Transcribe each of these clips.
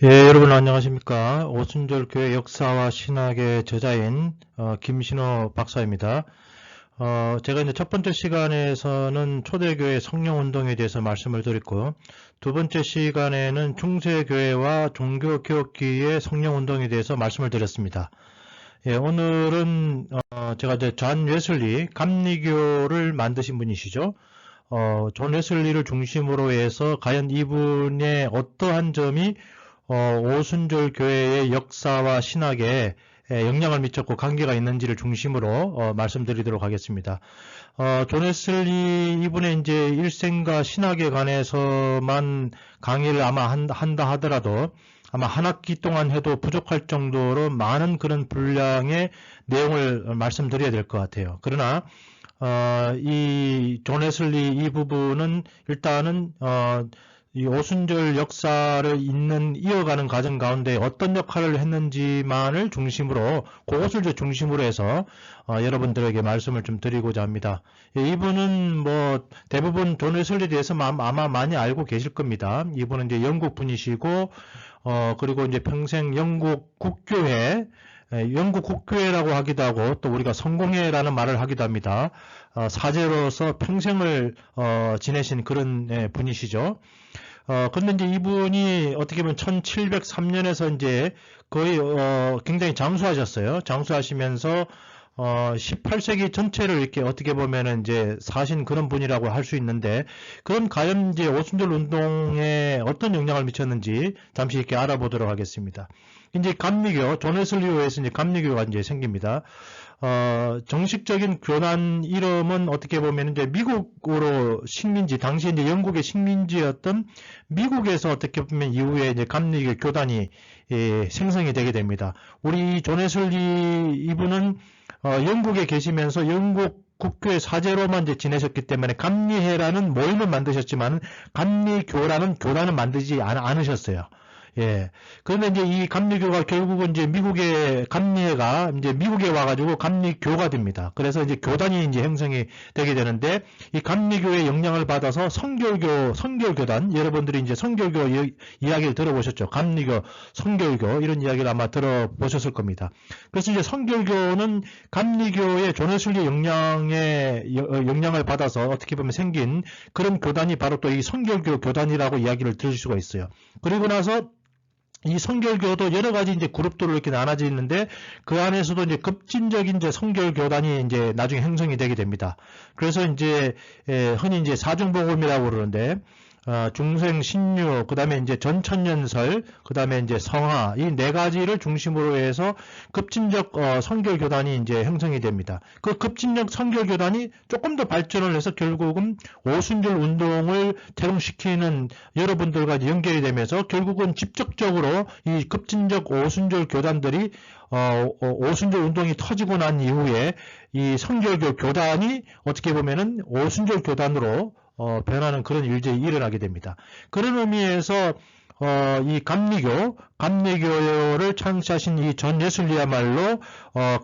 예, 여러분 안녕하십니까. 오순절 교회 역사와 신학의 저자인 김신호 박사입니다. 제가 이제 첫 번째 시간에서는 초대교회 성령운동에 대해서 말씀을 드렸고, 두 번째 시간에는 중세교회와 종교개혁기의 성령운동에 대해서 말씀을 드렸습니다. 예, 오늘은 제가 이제 존 웨슬리, 감리교를 만드신 분이시죠. 존 웨슬리를 중심으로 해서 과연 이분의 어떠한 점이 오순절 교회의 역사와 신학에 영향을 미쳤고 관계가 있는지를 중심으로 말씀드리도록 하겠습니다. 존 웨슬리 이분의 이제 일생과 신학에 관해서만 강의를 아마 한다 하더라도 아마 한 학기 동안 해도 부족할 정도로 많은 그런 분량의 내용을 말씀드려야 될 것 같아요. 그러나 이 존 웨슬리 이 부분은 일단은 이 오순절 역사를 이어가는 과정 가운데 어떤 역할을 했는지만을 중심으로, 그것을 중심으로 해서 여러분들에게 말씀을 좀 드리고자 합니다. 예, 이분은 뭐 대부분 존 웨슬리에 대해서 아마 많이 알고 계실 겁니다. 이분은 이제 영국 분이시고 그리고 이제 평생 영국 국교회, 영국 국교회라고 하기도 하고 또 우리가 성공회라는 말을 하기도 합니다. 사제로서 평생을 지내신 그런 분이시죠. 근데 이제 이분이 어떻게 보면 1703년에서 이제 거의 굉장히 장수하셨어요. 장수하시면서 18세기 전체를 이렇게 어떻게 보면은 이제 사신 그런 분이라고 할 수 있는데, 그런 과연 이제 오순절 운동에 어떤 영향을 미쳤는지 잠시 이렇게 알아보도록 하겠습니다. 이제 감리교, 존 웨슬리에서 이제 감리교가 이제 생깁니다. 정식적인 교단 이름은 어떻게 보면 이제 미국으로 식민지, 당시 이제 영국의 식민지였던 미국에서 어떻게 보면 이후에 이제 감리교 교단이 생성이 되게 됩니다. 우리 존 웨슬리 이분은 영국에 계시면서 영국 국교의 사제로만 이제 지내셨기 때문에 감리회라는 모임을 만드셨지만 감리교라는 교단은 만들지 않으셨어요. 예. 그런데 이제 이 감리교가 결국은 이제 미국의 감리회가 이제 미국에 와가지고 감리교가 됩니다. 그래서 이제 교단이 이제 형성이 되게 되는데, 이 감리교의 영향을 받아서 성결교단, 여러분들이 이제 성결교 이야기를 들어보셨죠. 감리교, 성결교 이런 이야기를 아마 들어보셨을 겁니다. 그래서 이제 성결교는 감리교의 존 웨슬리 영향을 받아서 어떻게 보면 생긴 그런 교단이 바로 또 이 성결교 교단이라고 이야기를 들을 수가 있어요. 그리고 나서 이 성결교도 여러 가지 이제 그룹들로 이렇게 나눠져 있는데, 그 안에서도 이제 급진적인 이제 성결교단이 이제 나중에 형성이 되게 됩니다. 그래서 이제 흔히 이제 사중복음이라고 그러는데, 중생 신유, 그 다음에 이제 전천년설, 그 다음에 이제 성화, 이 네 가지를 중심으로 해서 급진적 성결교단이 이제 형성이 됩니다. 그 급진적 성결교단이 조금 더 발전을 해서 결국은 오순절 운동을 태동시키는 여러분들과 연결이 되면서 결국은 직접적으로 이 급진적 오순절 교단들이 오순절 운동이 터지고 난 이후에 이 성결교 교단이 어떻게 보면은 오순절 교단으로 변하는 그런 일들이 일어나게 됩니다. 그런 의미에서 이 감리교를 창시하신 이 존 웨슬리야말로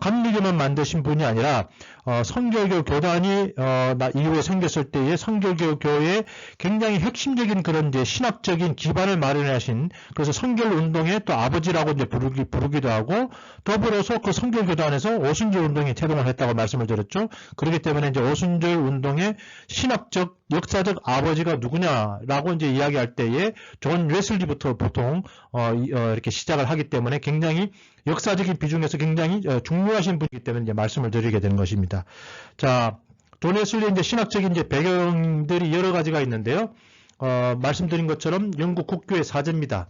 감리교만 만드신 분이 아니라 성결교 교단이 이후에 생겼을 때의 성결교 교회의 굉장히 핵심적인 그런 이제 신학적인 기반을 마련하신, 그래서 성결 운동의 또 아버지라고 이제 부르기도 하고, 더불어서 그 성결교단에서 오순절 운동에 태동을 했다고 말씀을 드렸죠. 그렇기 때문에 이제 오순절 운동의 신학적 역사적 아버지가 누구냐라고 이제 이야기할 때에 존 웨슬리부터 보통 이렇게 시작을 하기 때문에 굉장히 역사적인 비중에서 굉장히 중요하신 분이기 때문에 이제 말씀을 드리게 되는 것입니다. 자, 존 웨슬리 이제 신학적인 이제 배경들이 여러 가지가 있는데요. 말씀드린 것처럼 영국 국교의 사제입니다.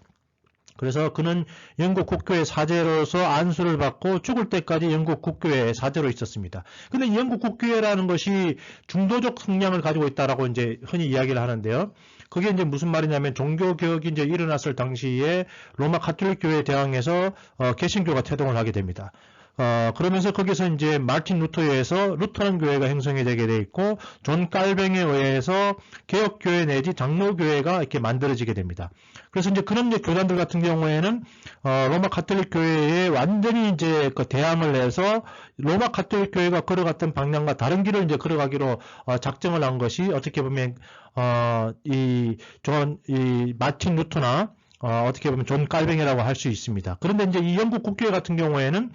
그래서 그는 영국 국교의 사제로서 안수를 받고 죽을 때까지 영국 국교의 사제로 있었습니다. 근데 영국 국교회라는 것이 중도적 성향을 가지고 있다라고 이제 흔히 이야기를 하는데요. 그게 이제 무슨 말이냐면, 종교 개혁이 이제 일어났을 당시에 로마 가톨릭 교회에 대항해서 개신교가 태동을 하게 됩니다. 그러면서 거기서 이제 마틴 루터에 의해서 루터란 교회가 형성이 되게 돼 있고, 존 깔뱅에 의해서 개혁교회 내지 장로교회가 이렇게 만들어지게 됩니다. 그래서 이제 그런 이제 교단들 같은 경우에는 로마 가톨릭 교회에 완전히 이제 그 대항을 해서 로마 가톨릭 교회가 걸어갔던 방향과 다른 길을 이제 걸어가기로 작정을 한 것이, 어떻게 보면 이 마틴 루터나 어떻게 보면 존 깔뱅이라고 할 수 있습니다. 그런데 이제 이 영국 국교회 같은 경우에는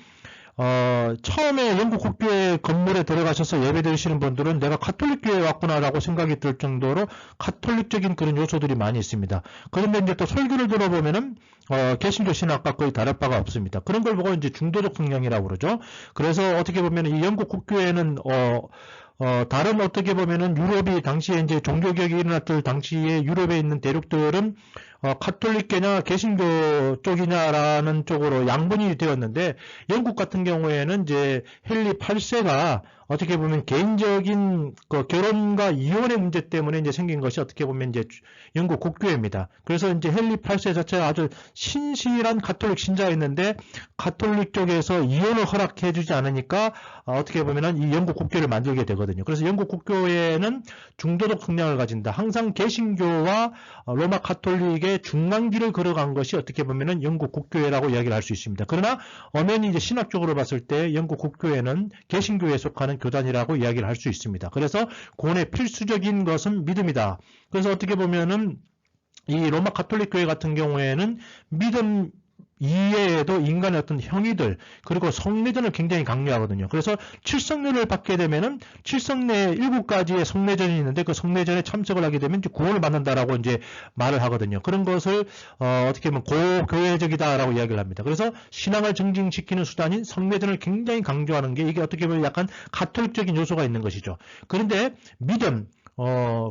처음에 영국 국교회 건물에 들어가셔서 예배 드리시는 분들은 내가 가톨릭 교회에 왔구나라고 생각이 들 정도로 가톨릭적인 그런 요소들이 많이 있습니다. 그런데 이제 또 설교를 들어보면은 개신교 신학과 거의 다를 바가 없습니다. 그런 걸 보고 이제 중도적 성향이라고 그러죠. 그래서 어떻게 보면 이 영국 국교회는 다른 어떻게 보면은 유럽이 당시에 이제 종교개혁이 일어났을 당시에 유럽에 있는 대륙들은 가톨릭계냐 개신교 쪽이냐라는 쪽으로 양분이 되었는데 영국 같은 경우에는 이제 헨리 8세가 어떻게 보면 개인적인 결혼과 이혼의 문제 때문에 이제 생긴 것이 어떻게 보면 이제 영국 국교회입니다. 그래서 이제 헨리 8세 자체가 아주 신실한 가톨릭 신자였는데 가톨릭 쪽에서 이혼을 허락해주지 않으니까 어떻게 보면은 이 영국 국교를 만들게 되거든요. 그래서 영국 국교회는 중도적 성향을 가진다. 항상 개신교와 로마 가톨릭의 중간길을 걸어간 것이 어떻게 보면은 영국 국교회라고 이야기를 할 수 있습니다. 그러나 엄연히 이제 신학적으로 봤을 때 영국 국교회는 개신교에 속하는 교단이라고 이야기를 할 수 있습니다. 그래서 구원의 필수적인 것은 믿음이다. 그래서 어떻게 보면은 이 로마 가톨릭 교회 같은 경우에는 믿음 이외에도 인간의 어떤 형이들 그리고 성례전을 굉장히 강조하거든요. 그래서 칠성례를 받게 되면은 칠성례 7가지의 성례전이 있는데 그 성례전에 참석을 하게 되면 이제 구원을 받는다라고 이제 말을 하거든요. 그런 것을 어떻게 보면 고교회적이다라고 이야기를 합니다. 그래서 신앙을 증진시키는 수단인 성례전을 굉장히 강조하는 게 이게 어떻게 보면 약간 가톨릭적인 요소가 있는 것이죠. 그런데 믿음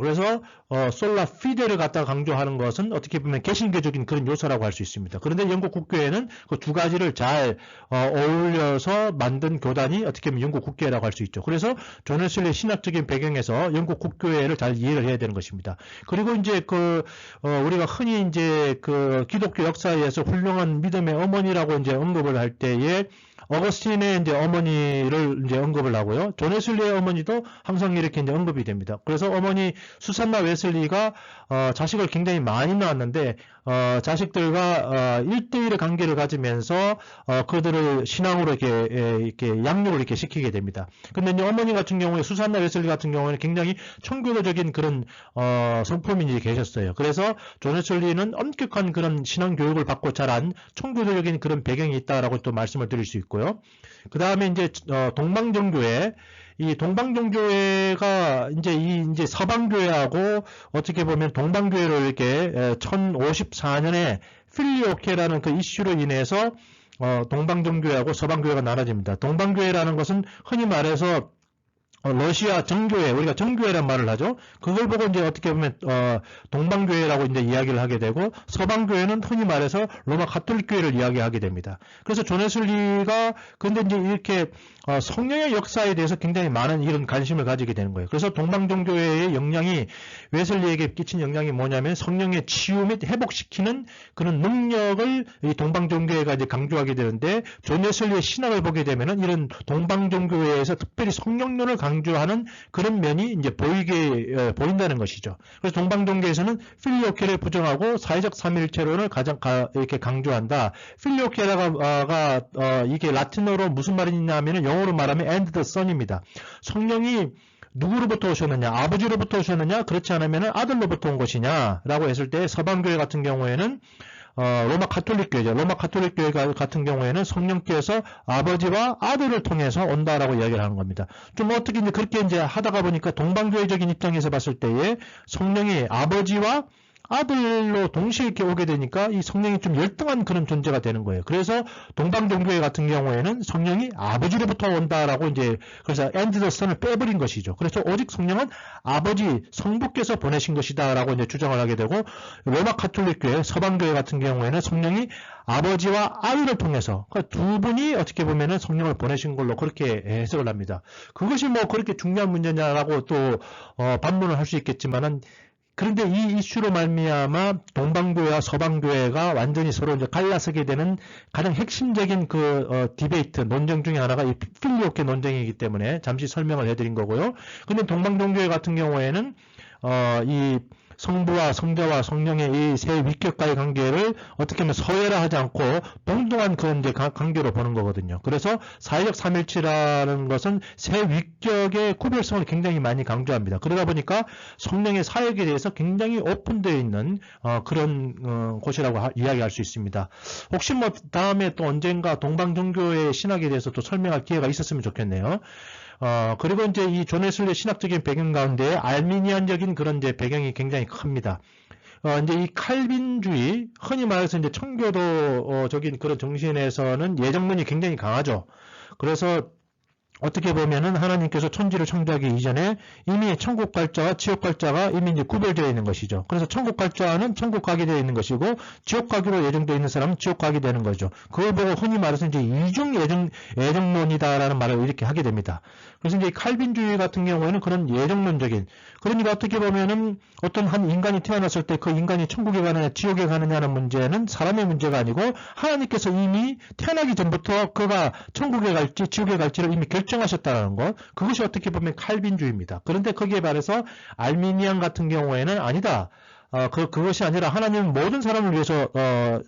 그래서 솔라 피데를 갖다가 강조하는 것은 어떻게 보면 개신교적인 그런 요소라고 할 수 있습니다. 그런데 영국 국교회는 그 두 가지를 잘 어울려서 만든 교단이 어떻게 보면 영국 국교회라고 할 수 있죠. 그래서 존 웨슬리의 신학적인 배경에서 영국 국교회를 잘 이해를 해야 되는 것입니다. 그리고 이제 우리가 흔히 이제 기독교 역사에서 훌륭한 믿음의 어머니라고 이제 언급을 할 때에 어거스틴의 이제 어머니를 이제 언급을 하고요. 존 웨슬리의 어머니도 항상 이렇게 이제 언급이 됩니다. 그래서 어머니 수산나 웨슬리가 자식을 굉장히 많이 낳았는데 자식들과 1대1의 관계를 가지면서 그들을 신앙으로 이렇게 양육을 이렇게 시키게 됩니다. 근데 이제 어머니 같은 경우에 수산나 웨슬리 같은 경우에는 굉장히 청교도적인 그런 성품인이 계셨어요. 그래서 존 웨슬리는 엄격한 그런 신앙 교육을 받고 자란 청교도적인 그런 배경이 있다라고 또 말씀을 드릴 수 있고요. 그 다음에 이제 동방정교회, 이 동방정교회가 이제 서방교회하고 어떻게 보면 동방교회를 이렇게 1054년에 필리오케라는 그 이슈로 인해서 동방정교회하고 서방교회가 나눠집니다. 동방교회라는 것은 흔히 말해서 러시아 정교회, 우리가 정교회란 말을 하죠. 그걸 보고 이제 어떻게 보면 동방교회라고 이제 이야기를 하게 되고 서방교회는 흔히 말해서 로마 가톨릭교회를 이야기하게 됩니다. 그래서 존 웨슬리가 근데 이제 이렇게 성령의 역사에 대해서 굉장히 많은 이런 관심을 가지게 되는 거예요. 그래서 동방정교회의 영향이 웨슬리에게 끼친 영향이 뭐냐면 성령의 치유 및 회복시키는 그런 능력을 이 동방정교회가 이제 강조하게 되는데 존 웨슬리의 신학을 보게 되면은 이런 동방정교회에서 특별히 성령론을 강조하는 그런 면이 이제 보인다는 것이죠. 그래서 동방정교회에서는 필리오케를 부정하고 사회적 삼위일체론을 가장 이렇게 강조한다. 필리오케라가 이게 라틴어로 무슨 말이냐면은 영어로 말하면 and the son입니다. 성령이 누구로부터 오셨느냐? 아버지로부터 오셨느냐? 그렇지 않으면 아들로부터 온 것이냐? 라고 했을 때 서방교회 같은 경우에는 로마 가톨릭교회죠. 로마 가톨릭교회 같은 경우에는 성령께서 아버지와 아들을 통해서 온다라고 이야기를 하는 겁니다. 좀 어떻게 이제 그렇게 이제 하다가 보니까 동방교회적인 입장에서 봤을 때에 성령이 아버지와 아들로 동시에 이렇게 오게 되니까 이 성령이 좀 열등한 그런 존재가 되는 거예요. 그래서 동방정교회 같은 경우에는 성령이 아버지로부터 온다라고 이제 그래서 and the son을 빼버린 것이죠. 그래서 오직 성령은 아버지 성부께서 보내신 것이다라고 이제 주장을 하게 되고 로마 가톨릭교회 서방교회 같은 경우에는 성령이 아버지와 아들을 통해서 그러니까 두 분이 어떻게 보면은 성령을 보내신 걸로 그렇게 해석을 합니다. 그것이 뭐 그렇게 중요한 문제냐라고 또 반문을 할 수 있겠지만은 그런데 이 이슈로 말미암아 동방교회와 서방교회가 완전히 서로 이제 갈라서게 되는 가장 핵심적인 디베이트, 논쟁 중에 하나가 이 필리오케 논쟁이기 때문에 잠시 설명을 해드린 거고요. 근데 동방정교회 같은 경우에는 이 성부와 성자와 성령의 이 세 위격과의 관계를 어떻게 보면 서열화 하지 않고 동등한 그런 이제 관계로 보는 거거든요. 그래서 사회적 삼일체라는 것은 세 위격의 구별성을 굉장히 많이 강조합니다. 그러다 보니까 성령의 사역에 대해서 굉장히 오픈되어 있는 그런 곳이라고 이야기할 수 있습니다. 혹시 뭐 다음에 또 언젠가 동방 종교의 신학에 대해서 또 설명할 기회가 있었으면 좋겠네요. 그리고 이제 이 존 웨슬리의 신학적인 배경 가운데 알미니안적인 그런 이제 배경이 굉장히 큽니다. 이제 이 칼빈주의, 흔히 말해서 이제 청교도적인 그런 정신에서는 예정론이 굉장히 강하죠. 그래서 어떻게 보면은 하나님께서 천지를 창조하기 이전에 이미 천국 갈 자와 지옥 갈 자가 이미 이제 구별되어 있는 것이죠. 그래서 천국 갈 자는 천국 가게 되어 있는 것이고 지옥 가기로 예정되어 있는 사람은 지옥 가게 되는 거죠. 그걸 보고 흔히 말해서 이제 이중 예정론이다라는 말을 이렇게 하게 됩니다. 그래서 이제 칼빈주의 같은 경우에는 그런 예정론적인, 그러니까 어떻게 보면은 어떤 한 인간이 태어났을 때 그 인간이 천국에 가느냐 지옥에 가느냐는 문제는 사람의 문제가 아니고 하나님께서 이미 태어나기 전부터 그가 천국에 갈지 지옥에 갈지를 이미 결정하셨다는 것, 그것이 어떻게 보면 칼빈주의입니다. 그런데 거기에 반해서 알미니안 같은 경우에는 아니다. 그것이 아니라 하나님은 모든 사람을 위해서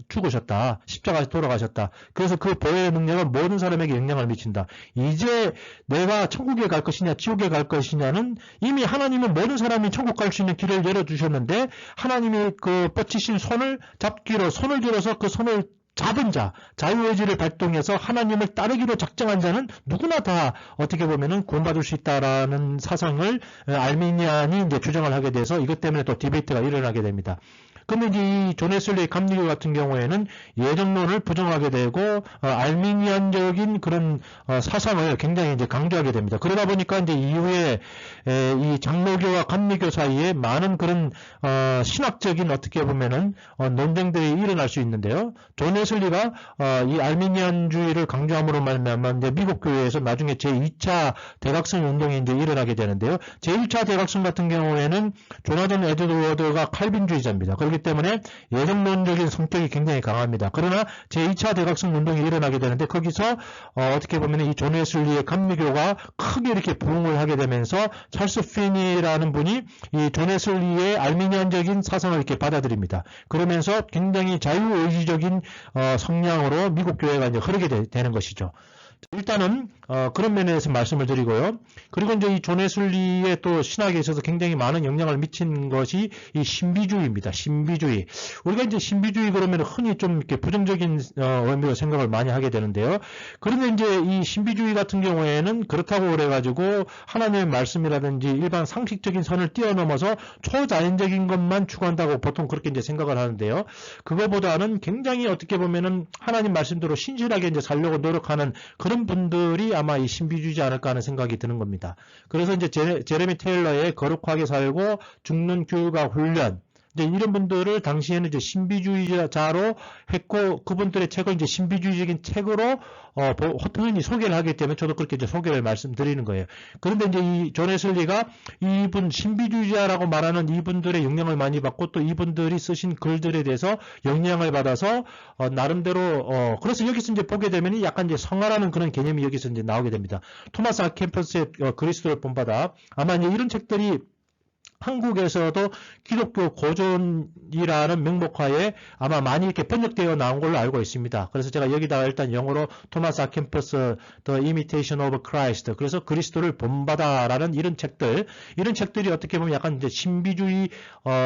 죽으셨다. 십자가에서 돌아가셨다. 그래서 그 보혈의 능력은 모든 사람에게 영향을 미친다. 이제 내가 천국에 갈 것이냐 지옥에 갈 것이냐는 이미 하나님은 모든 사람이 천국 갈 수 있는 길을 열어주셨는데 하나님이 그 뻗치신 손을 잡기로 손을 들어서 그 손을 잡은 자, 자유의지를 발동해서 하나님을 따르기로 작정한 자는 누구나 다 어떻게 보면은 구원받을 수 있다라는 사상을 알미니안이 이제 주장을 하게 돼서 이것 때문에 또 디베이트가 일어나게 됩니다. 근데 이제 이 존 웨슬리 감리교 같은 경우에는 예정론을 부정하게 되고 알미니안적인 그런 사상을 굉장히 이제 강조하게 됩니다. 그러다 보니까 이제 이후에 이 장로교와 감리교 사이에 많은 그런 신학적인 어떻게 보면은 논쟁들이 일어날 수 있는데요. 존 웨슬리가 이 알미니안주의를 강조함으로 말미암아 이제 미국 교회에서 나중에 제2차 대각성 운동이 이제 일어나게 되는데요. 제1차 대각성 같은 경우에는 조나단 에드워드가 칼빈주의자입니다. 그렇기 때문에 예정론적인 성격이 굉장히 강합니다. 그러나 제2차 대각성 운동이 일어나게 되는데 거기서 어떻게 보면 이 존 웨슬리의 감리교가 크게 이렇게 부흥을 하게 되면서 찰스 피니라는 분이 이 존 웨슬리의 알미니안적인 사상을 이렇게 받아들입니다. 그러면서 굉장히 자유의지적인 성향으로 미국 교회가 이제 흐르게 되는 것이죠. 일단은 그런 면에서 말씀을 드리고요. 그리고 이제 이 존 웨슬리의 또 신학에 있어서 굉장히 많은 영향을 미친 것이 이 신비주의입니다. 신비주의. 우리가 이제 신비주의 그러면 흔히 좀 이렇게 부정적인 의미로 생각을 많이 하게 되는데요. 그런데 이제 이 신비주의 같은 경우에는 그렇다고 그래가지고 하나님의 말씀이라든지 일반 상식적인 선을 뛰어넘어서 초자연적인 것만 추구한다고 보통 그렇게 이제 생각을 하는데요. 그거보다는 굉장히 어떻게 보면은 하나님 말씀대로 신실하게 이제 살려고 노력하는 그런 분들이 아마 이 신비주의지 않을까 하는 생각이 드는 겁니다. 그래서 이제 제레미 테일러의 거룩하게 살고 죽는 교육과 훈련, 이제 이런 분들을 당시에는 이제 신비주의자로 했고 그분들의 책을 이제 신비주의적인 책으로 흔히 소개를 하기 때문에 저도 그렇게 이제 소개를 말씀드리는 거예요. 그런데 이제 이 존 웨슬리가 이분 신비주의자라고 말하는 이분들의 영향을 많이 받고 또 이분들이 쓰신 글들에 대해서 영향을 받아서 나름대로 그래서 여기서 이제 보게 되면 약간 이제 성화라는 그런 개념이 여기서 이제 나오게 됩니다. 토마스 아 캠퍼스의 그리스도를 본받아, 아마 이제 이런 책들이 한국에서도 기독교 고전이라는 명목하에 아마 많이 이렇게 번역되어 나온 걸로 알고 있습니다. 그래서 제가 여기다가 일단 영어로 토마스 아 캠퍼스 The Imitation of Christ, 그래서 그리스도를 본받아라는 이런 책들이 어떻게 보면 약간 이제 신비주의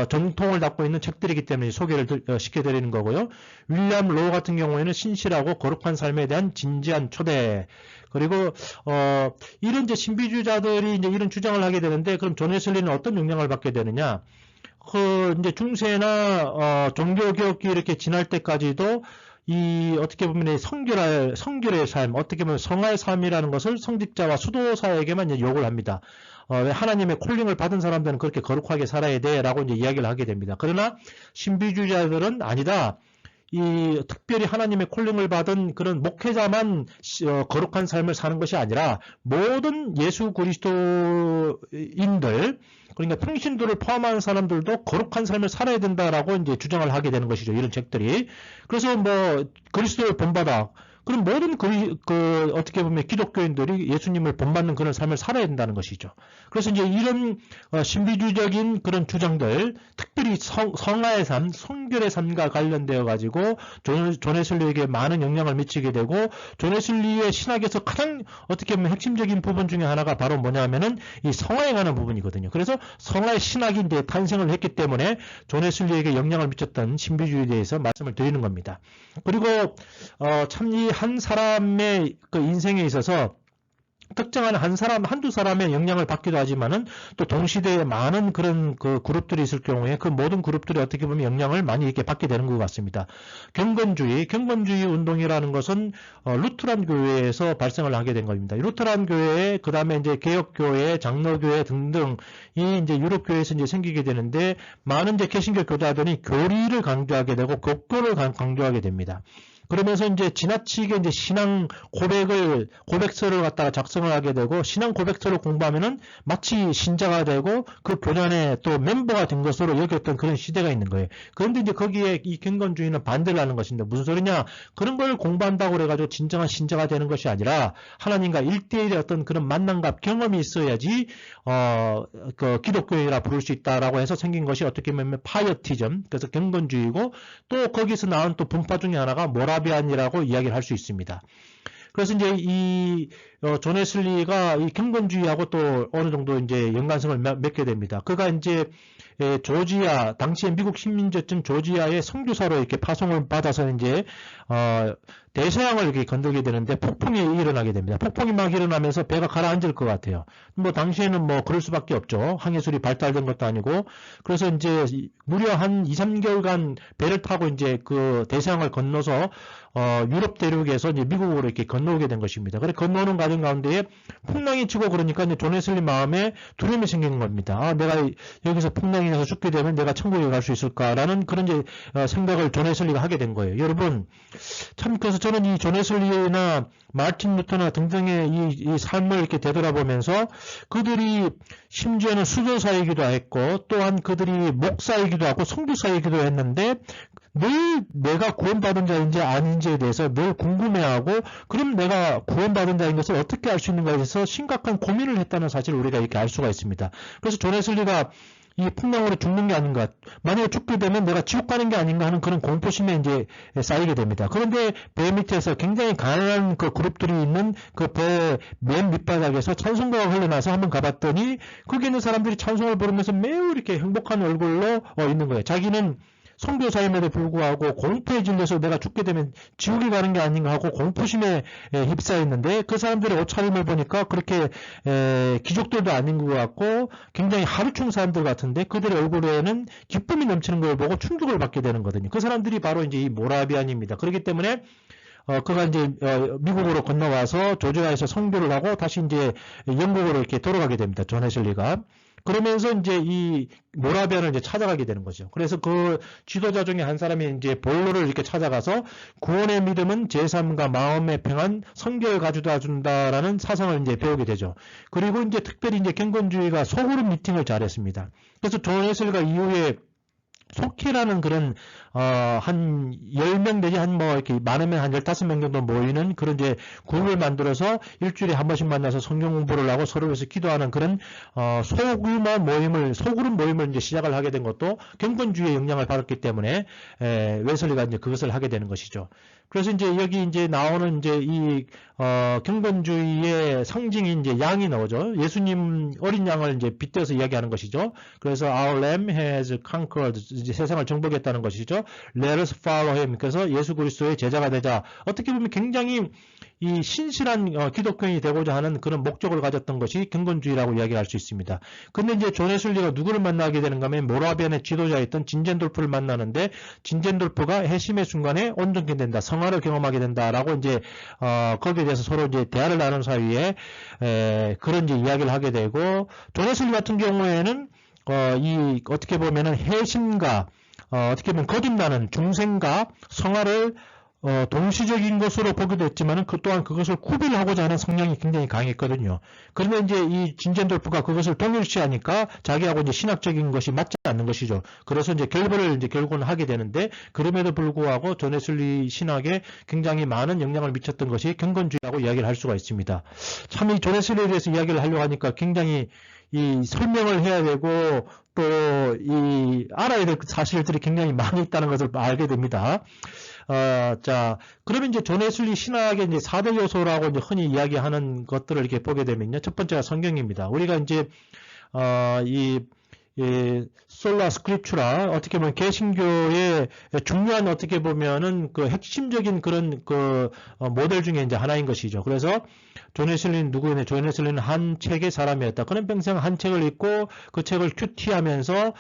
전통을 갖고 있는 책들이기 때문에 소개를 시켜드리는 거고요. 윌리엄 로우 같은 경우에는 신실하고 거룩한 삶에 대한 진지한 초대. 그리고 이런 이제 신비주의자들이 이제 이런 주장을 하게 되는데, 그럼 존 웨슬리는 어떤 영향을 받게 되느냐? 이제 중세나 종교개혁이 이렇게 지날 때까지도 이 어떻게 보면 성결의 삶, 어떻게 보면 성화의 삶이라는 것을 성직자와 수도사에게만 이제 요구를 합니다. 하나님의 콜링을 받은 사람들은 그렇게 거룩하게 살아야 돼라고 이제 이야기를 하게 됩니다. 그러나 신비주의자들은 아니다. 이 특별히 하나님의 콜링을 받은 그런 목회자만 거룩한 삶을 사는 것이 아니라 모든 예수 그리스도인들, 그러니까 평신도를 포함한 사람들도 거룩한 삶을 살아야 된다라고 이제 주장을 하게 되는 것이죠. 이런 책들이. 그래서 뭐 그리스도를 본받아. 그럼 모든 어떻게 보면 기독교인들이 예수님을 본받는 그런 삶을 살아야 된다는 것이죠. 그래서 이제 이런 신비주의적인 그런 주장들, 특별히 성화의 삶, 성결의 삶과 관련되어 가지고 존 웨슬리에게 많은 영향을 미치게 되고, 존 웨슬리의 신학에서 가장 어떻게 보면 핵심적인 부분 중에 하나가 바로 뭐냐면은 이 성화에 관한 부분이거든요. 그래서 성화의 신학이 이제 탄생을 했기 때문에 존 웨슬리에게 영향을 미쳤던 신비주의에 대해서 말씀을 드리는 겁니다. 그리고 참 이 한 사람의 그 인생에 있어서 특정한 한두 사람의 영향을 받기도 하지만은 또 동시대에 많은 그런 그 그룹들이 있을 경우에 그 모든 그룹들이 어떻게 보면 영향을 많이 이렇게 받게 되는 것 같습니다. 경건주의 운동이라는 것은 루트란 교회에서 발생을 하게 된 겁니다. 루트란 교회, 그 다음에 이제 개혁교회, 장로교회 등등이 이제 유럽 교회에서 이제 생기게 되는데, 많은 이제 개신교 교자들이 교리를 강조하게 되고 교교를 강조하게 됩니다. 그러면서 이제 지나치게 이제 신앙 고백서를 갖다가 작성을 하게 되고, 신앙 고백서를 공부하면은 마치 신자가 되고 그 교단의 또 멤버가 된 것으로 여겼던 그런 시대가 있는 거예요. 그런데 이제 거기에 이 경건주의는 반대를 하는 것인데, 무슨 소리냐? 그런 걸 공부한다고 그래가지고 진정한 신자가 되는 것이 아니라 하나님과 1대1의 어떤 그런 만남과 경험이 있어야지 그 기독교인이라 부를 수 있다라고 해서 생긴 것이 어떻게 보면 파이어티즘, 그래서 경건주의고, 또 거기서 나온 또 분파 중에 하나가 모라비안이라고 이야기를 할 수 있습니다. 그래서 이제 존 웨슬리가 이 경건주의하고 또 어느 정도 이제 연관성을 맺게 됩니다. 그가 이제 조지아, 당시에 미국 식민지였던 조지아의 선교사로 이렇게 파송을 받아서 이제 대서양을 이렇게 건너게 되는데 폭풍이 일어나게 됩니다. 폭풍이 막 일어나면서 배가 가라앉을 것 같아요. 뭐 당시에는 뭐 그럴 수밖에 없죠. 항해술이 발달된 것도 아니고. 그래서 이제 무려 한 2, 3개월간 배를 타고 이제 그 대서양을 건너서 유럽 대륙에서 이제 미국으로 이렇게 건너오게 된 것입니다. 그래 건너오는 과정 가운데에 풍랑이 치고 그러니까 이제 존 웨슬리 마음에 두려움이 생기는 겁니다. 아, 내가 여기서 풍랑이 나서 죽게 되면 내가 천국에 갈 수 있을까라는 그런 이제 생각을 존 웨슬리가 하게 된 거예요. 여러분, 참 그래서 저는 이 존 웨슬리나 마틴 루터나 등등의 이 삶을 이렇게 되돌아보면서 그들이 심지어는 수도사이기도 했고, 또한 그들이 목사이기도 하고 선교사이기도 했는데 늘 내가 구원받은 자인지 아닌지에 대해서 늘 궁금해하고, 그럼 내가 구원받은 자인 것을 어떻게 알 수 있는가에 대해서 심각한 고민을 했다는 사실을 우리가 이렇게 알 수가 있습니다. 그래서 존 웨슬리가 이 풍랑으로 죽는 게 아닌가, 만약에 죽게 되면 내가 지옥 가는 게 아닌가 하는 그런 공포심에 이제 쌓이게 됩니다. 그런데 배 밑에서 굉장히 가난한 그 그룹들이 있는 그 배 맨 밑바닥에서 찬송가가 흘러나서 한번 가봤더니 거기 있는 사람들이 찬송을 부르면서 매우 이렇게 행복한 얼굴로 있는 거예요. 자기는 선교사임에도 불구하고 공포에 질려서 내가 죽게 되면 지옥에 가는 게 아닌가 하고 공포심에 휩싸였는데, 그 사람들의 옷차림을 보니까 그렇게 귀족들도 아닌 것 같고 굉장히 하루충 사람들 같은데, 그들의 얼굴에는 기쁨이 넘치는 걸 보고 충격을 받게 되는 거거든요. 그 사람들이 바로 이제 이 모라비안입니다. 그렇기 때문에 그가 이제 미국으로 건너와서 조지아에서 선교를 하고 다시 이제 영국으로 이렇게 돌아가게 됩니다. 존 웨슬리가. 그러면서 이제 이 모라비안을 이제 찾아가게 되는 거죠. 그래서 그 지도자 중에 한 사람이 이제 볼로를 이렇게 찾아가서 구원의 믿음은 제3과 마음의 평안, 성결을 가져다 준다라는 사상을 이제 배우게 되죠. 그리고 이제 특별히 이제 경건주의가 소그룹 미팅을 잘했습니다. 그래서 존 웨슬리가 이후에 속회라는 그런 한 10명 내지 한 뭐 이렇게 많으면 한 15명 정도 모이는 그런 이제 그룹을 만들어서 일주일에 한 번씩 만나서 성경 공부를 하고 서로 위해서 기도하는 그런 소그룹 모임을 이제 시작을 하게 된 것도 경건주의의 영향을 받았기 때문에 웨슬리가 이제 그것을 하게 되는 것이죠. 그래서 이제 여기 이제 나오는 이제 이 경건주의의 상징이 이제 양이 나오죠. 예수님 어린 양을 이제 빗대어서 이야기하는 것이죠. 그래서 Our Lamb has conquered, 이제 세상을 정복했다는 것이죠. Let us follow him. 그래서 예수 그리스도의 제자가 되자. 어떻게 보면 굉장히 이 신실한 기독교인이 되고자 하는 그런 목적을 가졌던 것이 경건주의라고 이야기할 수 있습니다. 근데 이제 존 웨슬리가 누구를 만나게 되는가 하면 모라비안의 지도자였던 진젠돌프를 만나는데, 진젠돌프가 회심의 순간에 온전케 된다, 성화를 경험하게 된다라고 이제 거기에 대해서 서로 이제 대화를 나눈 사이에 그런 이제 이야기를 하게 되고, 존 웨슬리 같은 경우에는 이 어떻게 보면은 회심과 어떻게 보면 거듭나는 중생과 성화를 동시적인 것으로 보기도 했지만은 그 또한 그것을 구별하고자 하는 성향이 굉장히 강했거든요. 그런데 이제 이 진젠돌프가 그것을 동일시하니까 자기하고 이제 신학적인 것이 맞지 않는 것이죠. 그래서 이제 결별을 이제 결국은 하게 되는데, 그럼에도 불구하고 존 웨슬리 신학에 굉장히 많은 영향을 미쳤던 것이 경건주의라고 이야기를 할 수가 있습니다. 참 이 존 웨슬리에 대해서 이야기를 하려고 하니까 굉장히 이 설명을 해야 되고 또 이 알아야 될 사실들이 굉장히 많이 있다는 것을 알게 됩니다. 자, 그러면 이제 존 웨슬리 신학의 이제 4대 요소라고 이제 흔히 이야기하는 것들을 이렇게 보게 되면요. 첫 번째가 성경입니다. 우리가 이제, 이 솔라 스크립추라, 어떻게 보면 개신교의 중요한, 어떻게 보면은 그 핵심적인 그런 모델 중에 이제 하나인 것이죠. 그래서 존 웨슬리는 누구였냐? 존 웨슬리는 한 책의 사람이었다. 그는 평생 한 책을 읽고 그 책을 큐티하면서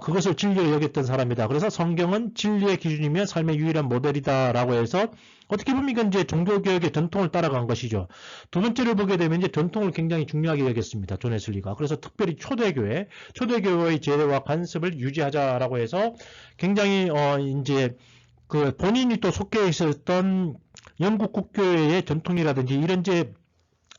그것을 진리로 여겼던 사람이다. 그래서 성경은 진리의 기준이며 삶의 유일한 모델이다라고 해서 어떻게 보면 이건 이제 종교개혁의 전통을 따라간 것이죠. 두 번째를 보게 되면 이제 전통을 굉장히 중요하게 여겼습니다. 존 웨슬리가. 그래서 특별히 초대교회의 제도와 관습을 유지하자라고 해서 굉장히 이제 그 본인이 또 속해 있었던 영국 국교회의 전통이라든지 이런 이제,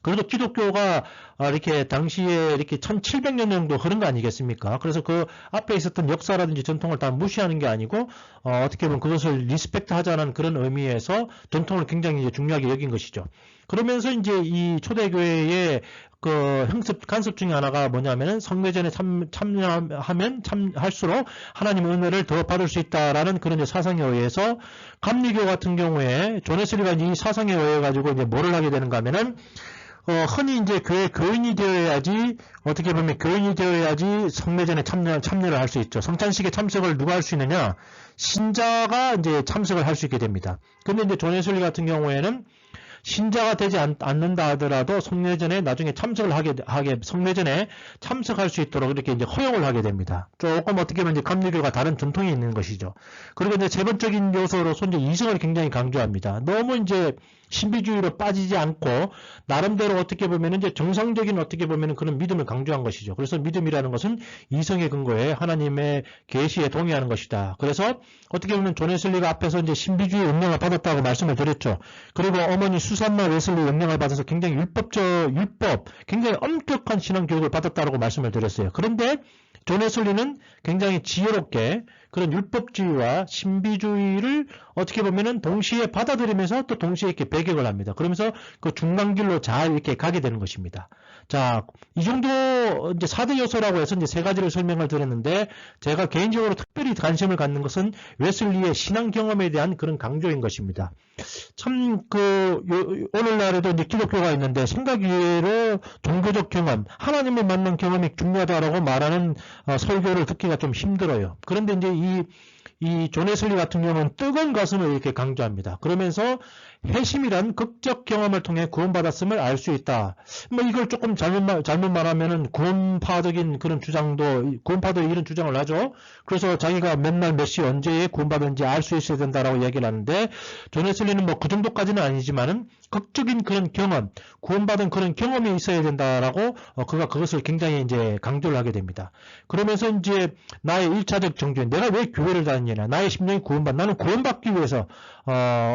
그래도 기독교가 이렇게 당시에 이렇게 1700년 정도 흐른 거 아니겠습니까? 그래서 그 앞에 있었던 역사라든지 전통을 다 무시하는 게 아니고 어떻게 보면 그것을 리스펙트 하자는 그런 의미에서 전통을 굉장히 이제 중요하게 여긴 것이죠. 그러면서 이제 이 초대교회의 그 간섭 중에 하나가 뭐냐면은 성례전에 참여할수록 하나님의 은혜를 더 받을 수 있다라는 그런 이제 사상에 의해서, 감리교 같은 경우에 존 웨슬리가 이 사상에 의해 가지고 이제 뭐를 하게 되는가 하면은 흔히 이제 교회 교인이 되어야지, 어떻게 보면 교인이 되어야지 성례전에 참여를 할 수 있죠. 성찬식에 참석을 누가 할 수 있느냐? 신자가 이제 참석을 할 수 있게 됩니다. 근데 이제 존 웨슬리 같은 경우에는 신자가 되지 않는다 하더라도 성례전에 나중에 성례전에 참석할 수 있도록 이렇게 이제 허용을 하게 됩니다. 조금 어떻게 보면 이제 감리교가 다른 전통이 있는 것이죠. 그리고 이제 세 번째적인 요소로서 이제 이성을 굉장히 강조합니다. 너무 이제 신비주의로 빠지지 않고 나름대로 어떻게 보면 이제 정상적인 어떻게 보면 그런 믿음을 강조한 것이죠. 그래서 믿음이라는 것은 이성의 근거에 하나님의 계시에 동의하는 것이다. 그래서 어떻게 보면 존 웨슬리가 앞에서 이제 신비주의 영향을 받았다고 말씀을 드렸죠. 그리고 어머니 수산나 웨슬리 영향을 받아서 굉장히 굉장히 엄격한 신앙 교육을 받았다고 말씀을 드렸어요. 그런데 존 웨슬리는 굉장히 지혜롭게 그런 율법주의와 신비주의를 어떻게 보면은 동시에 받아들이면서 또 동시에 이렇게 배격을 합니다. 그러면서 그 중간길로 잘 이렇게 가게 되는 것입니다. 자, 이 정도 이제 4대 요소라고 해서 이제 세 가지를 설명을 드렸는데, 제가 개인적으로 특별히 관심을 갖는 것은 웨슬리의 신앙 경험에 대한 그런 강조인 것입니다. 참, 오늘날에도 이제 기독교가 있는데 생각외로 종교적 경험, 하나님을 만난 경험이 중요하다라고 말하는 설교를 듣기가 좀 힘들어요. 그런데 이제 이 존 웨슬리 같은 경우는 뜨거운 가슴을 이렇게 강조합니다. 그러면서 회심이란 극적 경험을 통해 구원받았음을 알 수 있다. 뭐 이걸 조금 잘못 말하면은 구원파적인 그런 구원파들이 이런 주장을 하죠. 그래서 자기가 맨날 몇 시 언제에 구원받은지 알 수 있어야 된다라고 이야기를 하는데, 존 웨슬리는 뭐 그 정도까지는 아니지만은 극적인 그런 경험, 구원받은 그런 경험이 있어야 된다라고 그가 그것을 굉장히 이제 강조를 하게 됩니다. 그러면서 이제 나의 1차적 정죄, 내가 왜 교회를 다니냐, 나의 심령이 나는 구원받기 위해서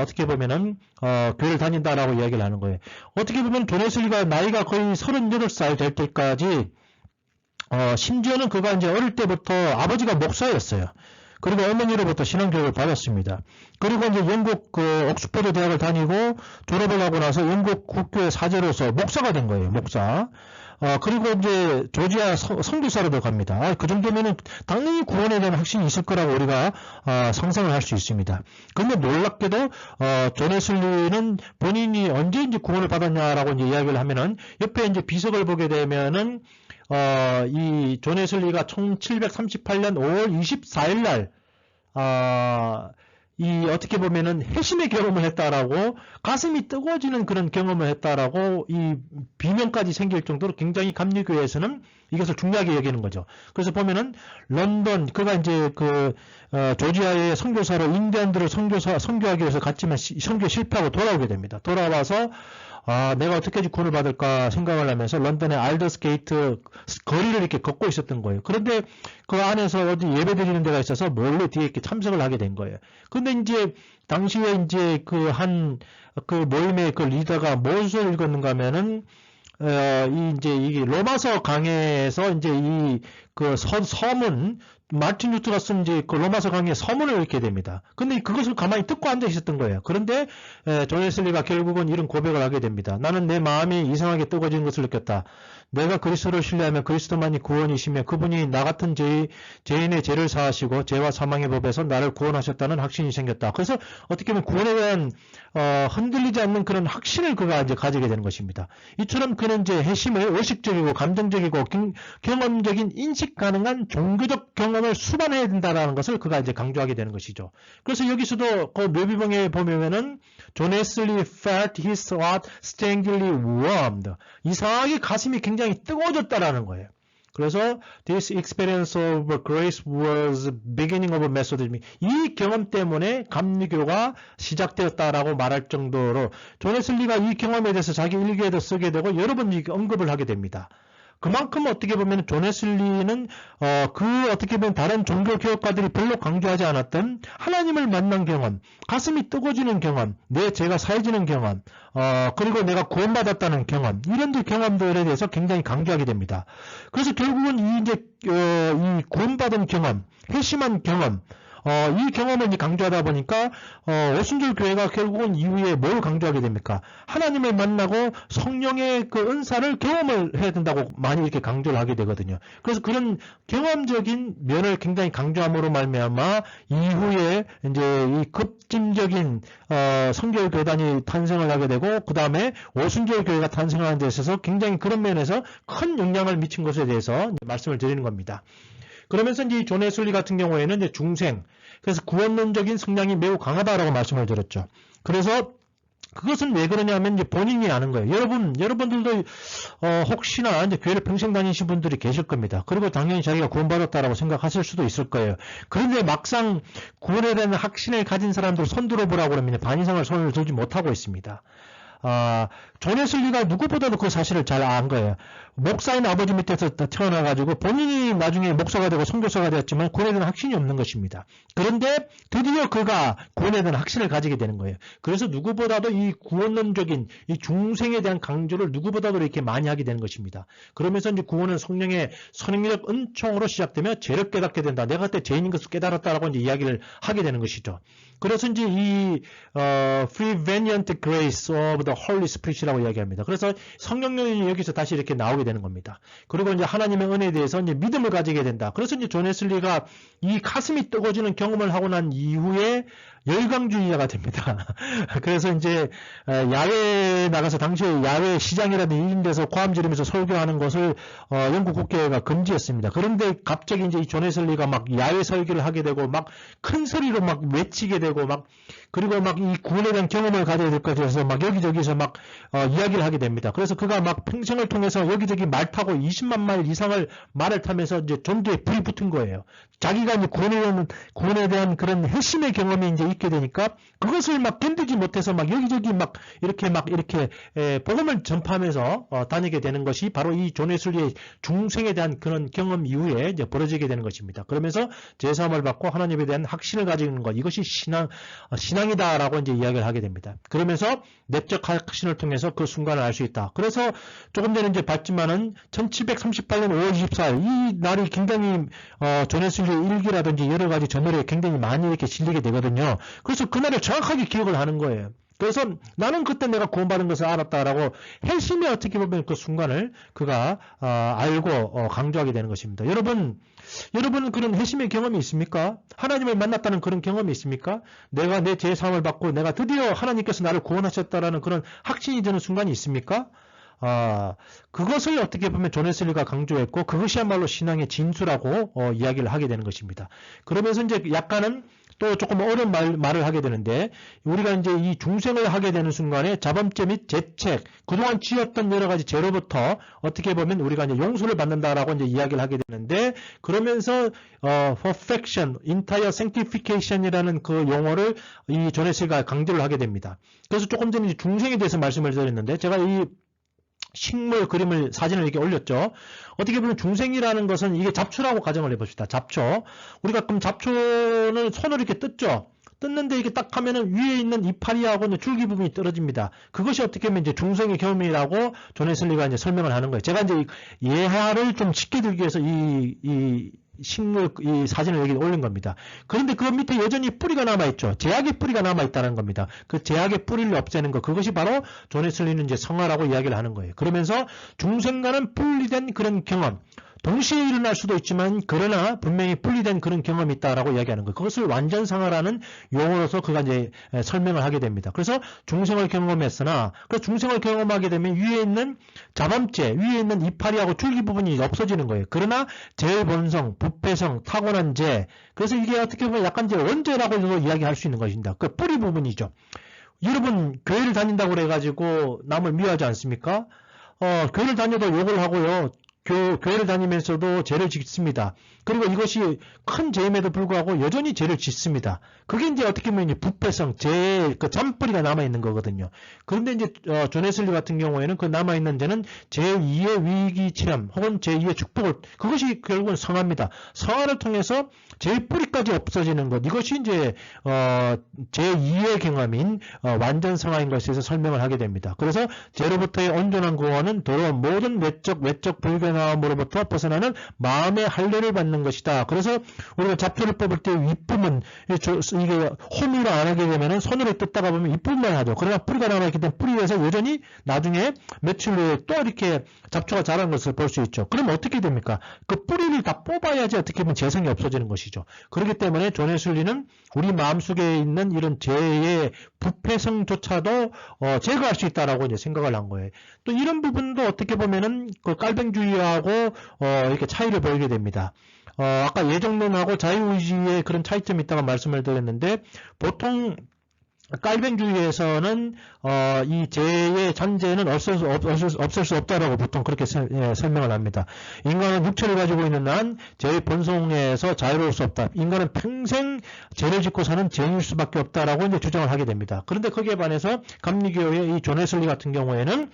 어떻게 보면은 교회를 다닌다라고 이야기를 하는 거예요. 어떻게 보면 존 웨슬리가 나이가 거의 38살 될 때까지 심지어는 그가 이제 어릴 때부터 아버지가 목사였어요. 그리고 어머니로부터 신앙교육을 받았습니다. 그리고 이제 영국 옥스퍼드 대학을 다니고 졸업을 하고 나서 영국 국교의 사제로서 목사가 된 거예요. 목사. 그리고 이제 조지아 선교사로도 갑니다. 그 정도면은 당연히 구원에 대한 확신이 있을 거라고 우리가 상상을 할 수 있습니다. 그런데 놀랍게도 존 웨슬리는 본인이 언제 이제 구원을 받았냐라고 이제 이야기를 하면은, 옆에 이제 비석을 보게 되면은 이 존 웨슬리가 1738년 5월 24일 날 어떻게 보면은 회심의 경험을 했다라고, 가슴이 뜨거워지는 그런 경험을 했다라고 이 비명까지 생길 정도로 굉장히 감리교회에서는 이것을 중요하게 여기는 거죠. 그래서 보면은 런던, 그가 이제 조지아의 선교사로 인디언들을 선교하기 위해서 갔지만 선교 실패하고 돌아오게 됩니다. 돌아와서 내가 어떻게 해야지 구원을 받을까 생각을 하면서 런던의 알더스게이트 거리를 이렇게 걷고 있었던 거예요. 그런데 그 안에서 어디 예배 드리는 데가 있어서 몰래 뒤에 이렇게 참석을 하게 된 거예요. 근데 이제 당시에 이제 그 모임의 그 리더가 무엇을 읽었는가 하면은 이제 이 로마서 강해에서 이제 그 서문, 마틴 루터가 쓴 이제 그 로마서 강의 서문을 읽게 됩니다. 근데 그것을 가만히 듣고 앉아 있었던 거예요. 그런데 존 웨슬리가 결국은 이런 고백을 하게 됩니다. 나는 내 마음이 이상하게 뜨거워지는 것을 느꼈다. 내가 그리스도를 신뢰하면 그리스도만이 구원이시며 그분이 나 같은 죄인의 죄를 사하시고 죄와 사망의 법에서 나를 구원하셨다는 확신이 생겼다. 그래서 어떻게 보면 구원에 대한 흔들리지 않는 그런 확신을 그가 이제 가지게 되는 것입니다. 이처럼 그는 이제 회심을 의식적이고 감정적이고 경험적인 인식 가능한 종교적 경험을 수반해야 된다라는 것을 그가 이제 강조하게 되는 것이죠. 그래서 여기서도 그 묘비봉에 보면은 존 웨슬리 felt his heart strangely warmed. 이상하게 가슴이 굉장히 뜨거워졌다라는 거예요. 그래서 this experience of grace was beginning of Methodism. 이 경험 때문에 감리교가 시작되었다라고 말할 정도로 존 웨슬리가 이 경험에 대해서 자기 일기에도 쓰게 되고 여러 번 언급을 하게 됩니다. 그만큼 어떻게 보면 존 웨슬리는 어떻게 보면 다른 종교 개혁가들이 별로 강조하지 않았던 하나님을 만난 경험, 가슴이 뜨거워지는 경험, 내 죄가 사해지는 경험, 그리고 내가 구원받았다는 경험, 이런 경험들에 대해서 굉장히 강조하게 됩니다. 그래서 결국은 이 구원받은 경험, 회심한 경험, 이 경험을 이제 강조하다 보니까 오순절 교회가 결국은 이후에 뭘 강조하게 됩니까? 하나님을 만나고 성령의 그 은사를 경험을 해야 된다고 많이 이렇게 강조를 하게 되거든요. 그래서 그런 경험적인 면을 굉장히 강조함으로 말미암아 이후에 이제 이 급진적인 성결 교단이 탄생을 하게 되고 그 다음에 오순절 교회가 탄생하는 데 있어서 굉장히 그런 면에서 큰 영향을 미친 것에 대해서 말씀을 드리는 겁니다. 그러면서 이제 존 웨슬리 같은 경우에는 이제 중생, 그래서 구원론적인 성향이 매우 강하다라고 말씀을 드렸죠. 그래서 그것은 왜 그러냐면 이제 본인이 아는 거예요. 여러분들도 혹시나 이제 교회를 평생 다니신 분들이 계실 겁니다. 그리고 당연히 자기가 구원받았다라고 생각하실 수도 있을 거예요. 그런데 막상 구원에 대한 확신을 가진 사람들 손 들어보라고 그러면 반 이상을 손을 들지 못하고 있습니다. 존 웨슬리가 누구보다도 그 사실을 잘 안 거예요. 목사인 아버지 밑에서 태어나가지고 본인이 나중에 목사가 되고 선교사가 되었지만 구원에 대한 확신이 없는 것입니다. 그런데 드디어 그가 구원에 대한 확신을 가지게 되는 거예요. 그래서 누구보다도 이 구원론적인 이 중생에 대한 강조를 누구보다도 이렇게 많이 하게 되는 것입니다. 그러면서 이제 구원은 성령의 선행력 은총으로 시작되며 죄를 깨닫게 된다. 내가 그때 죄인인 것을 깨달았다라고 이제 이야기를 하게 되는 것이죠. 그래서 이제 이 prevenient grace of the Holy Spirit이라고 이야기합니다. 그래서 성령님이 여기서 다시 이렇게 나오게 되는 겁니다. 그리고 이제 하나님의 은혜에 대해서 이제 믿음을 가지게 된다. 그래서 이제 존 웨슬리가 이 가슴이 뜨거워지는 경험을 하고 난 이후에 열광주의자가 됩니다. 그래서 이제 야외에 나가서 당시에 야외 시장이라든지 이런 데서 고함 지르면서 설교하는 것을 영국 국회가 금지했습니다. 그런데 갑자기 이제 이 존 웨슬리가 막 야외 설교를 하게 되고 막 큰 소리로 막 외치게 되고 막 그리고 막 이 구원에 대한 경험을 가져야 될 것 같아서 막 여기저기서 막 이야기를 하게 됩니다. 그래서 그가 막 평생을 통해서 여기저기 말 타고 20만 마일 이상을 말을 타면서 이제 전도에 불이 붙은 거예요. 자기가 이제 구원에 대한 그런 핵심의 경험이 이제 있게 되니까 그것을 막 견디지 못해서 막 여기저기 막 이렇게 복음을 전파하면서 다니게 되는 것이 바로 이 존 웨슬리의 중생에 대한 그런 경험 이후에 이제 벌어지게 되는 것입니다. 그러면서 제사함을 받고 하나님에 대한 확신을 가지는 것, 이것이 신앙이다라고 이제 이야기를 하게 됩니다. 그러면서 내적 확신을 통해서 그 순간을 알 수 있다. 그래서 조금 전에 이제 봤지만은 1738년 5월 24일 이 날이 굉장히 존 웨슬리 일기라든지 여러 가지 저널에 굉장히 많이 이렇게 실리게 되거든요. 그래서 그날을 정확하게 기억을 하는 거예요. 그래서 나는 그때 내가 구원받은 것을 알았다라고 핵심이 어떻게 보면 그 순간을 그가 알고 강조하게 되는 것입니다. 여러분은 그런 핵심의 경험이 있습니까? 하나님을 만났다는 그런 경험이 있습니까? 내가 내 죄 사함을 받고 내가 드디어 하나님께서 나를 구원하셨다라는 그런 확신이 드는 순간이 있습니까? 그것을 어떻게 보면 존 웨슬리가 강조했고 그것이야말로 신앙의 진수라고 이야기를 하게 되는 것입니다. 그러면서 이제 약간은 또 조금 어려운 말을 하게 되는데 우리가 이제 이 중생을 하게 되는 순간에 자범죄 및 재책 그동안 지었던 여러 가지 죄로부터 어떻게 보면 우리가 이제 용서를 받는다라고 이제 이야기를 하게 되는데 그러면서 perfection, entire sanctification이라는 그 용어를 이 존 웨슬리가 강조를 하게 됩니다. 그래서 조금 전에 중생에 대해서 말씀을 드렸는데 제가 이 식물 그림을 사진을 이렇게 올렸죠. 어떻게 보면 중생이라는 것은 이게 잡초라고 가정을 해봅시다. 잡초. 우리가 그럼 잡초는 손으로 이렇게 뜯죠. 뜯는데 이렇게 딱 하면은 위에 있는 이파리하고 줄기 부분이 떨어집니다. 그것이 어떻게 보면 이제 중생의 경험이라고 존 웨슬리가 이제 설명을 하는 거예요. 제가 이제 예화를 좀 쉽게 들기 위해서 이 사진을 여기 올린 겁니다. 그런데 그 밑에 여전히 뿌리가 남아있죠. 제약의 뿌리가 남아있다는 겁니다. 그 제약의 뿌리를 없애는 것, 그것이 바로 존 웨슬리는 이제 성화라고 이야기를 하는 거예요. 그러면서 중생과는 분리된 그런 경험, 동시에 일어날 수도 있지만 그러나 분명히 분리된 그런 경험이 있다라고 이야기하는 거예요. 그것을 완전상화라는 용어로서 그가 이제 설명을 하게 됩니다. 그래서 중생을 경험했으나 그 중생을 경험하게 되면 위에 있는 자범죄, 위에 있는 이파리하고 줄기 부분이 없어지는 거예요. 그러나 제일본성, 부패성, 타고난 죄, 그래서 이게 어떻게 보면 약간 이제 원죄라고 이야기할 수 있는 것입니다. 그 뿌리 부분이죠. 여러분 교회를 다닌다고 그래가지고 남을 미워하지 않습니까? 교회를 다녀도 욕을 하고요. 교회를 다니면서도 죄를 짓습니다. 그리고 이것이 큰 죄임에도 불구하고 여전히 죄를 짓습니다. 그게 이제 어떻게 보면 이제 부패성, 죄의 그 잔뿌리가 남아있는 거거든요. 그런데 이제 존 웨슬리 같은 경우에는 그 남아있는 죄는 제2의 위기 체험 혹은 제2의 축복을 그것이 결국은 성화입니다. 성화를 통해서 죄의 뿌리까지 없어지는 것 이것이 이제 제2의 경험인 완전 성화인 것에서 설명을 하게 됩니다. 그래서 죄로부터의 온전한 구원은 더러운 모든 외적 불교나움으로부터 벗어나는 마음의 할례를 받는 것이다. 그래서 우리가 잡초를 뽑을 때 윗부분 이게 호미로 안 하게 되면은 손으로 뜯다가 보면 윗부분만 하죠. 그러나 뿌리가 남아있기 때문에 뿌리에서 여전히 나중에 며칠 후에 또 이렇게 잡초가 자란 것을 볼 수 있죠. 그럼 어떻게 됩니까? 그 뿌리를 다 뽑아야지 어떻게 보면 재성이 없어지는 것이죠. 그렇기 때문에 존 웨슬리는 우리 마음속에 있는 이런 죄의 부패성조차도 제거할 수 있다라고 이제 생각을 한 거예요. 또 이런 부분도 어떻게 보면은 그 깔뱅주의하고 이렇게 차이를 보이게 됩니다. 아까 예정론하고 자유의지의 그런 차이점이 있다고 말씀을 드렸는데 보통 깔뱅주의에서는 이 죄의 잔재는 없을 수 없다라고 보통 그렇게 설명을 합니다. 인간은 육체를 가지고 있는 한 죄의 본성에서 자유로울 수 없다. 인간은 평생 죄를 짓고 사는 죄인일 수밖에 없다라고 이제 주장을 하게 됩니다. 그런데 거기에 반해서 감리교의 이 존 웨슬리 같은 경우에는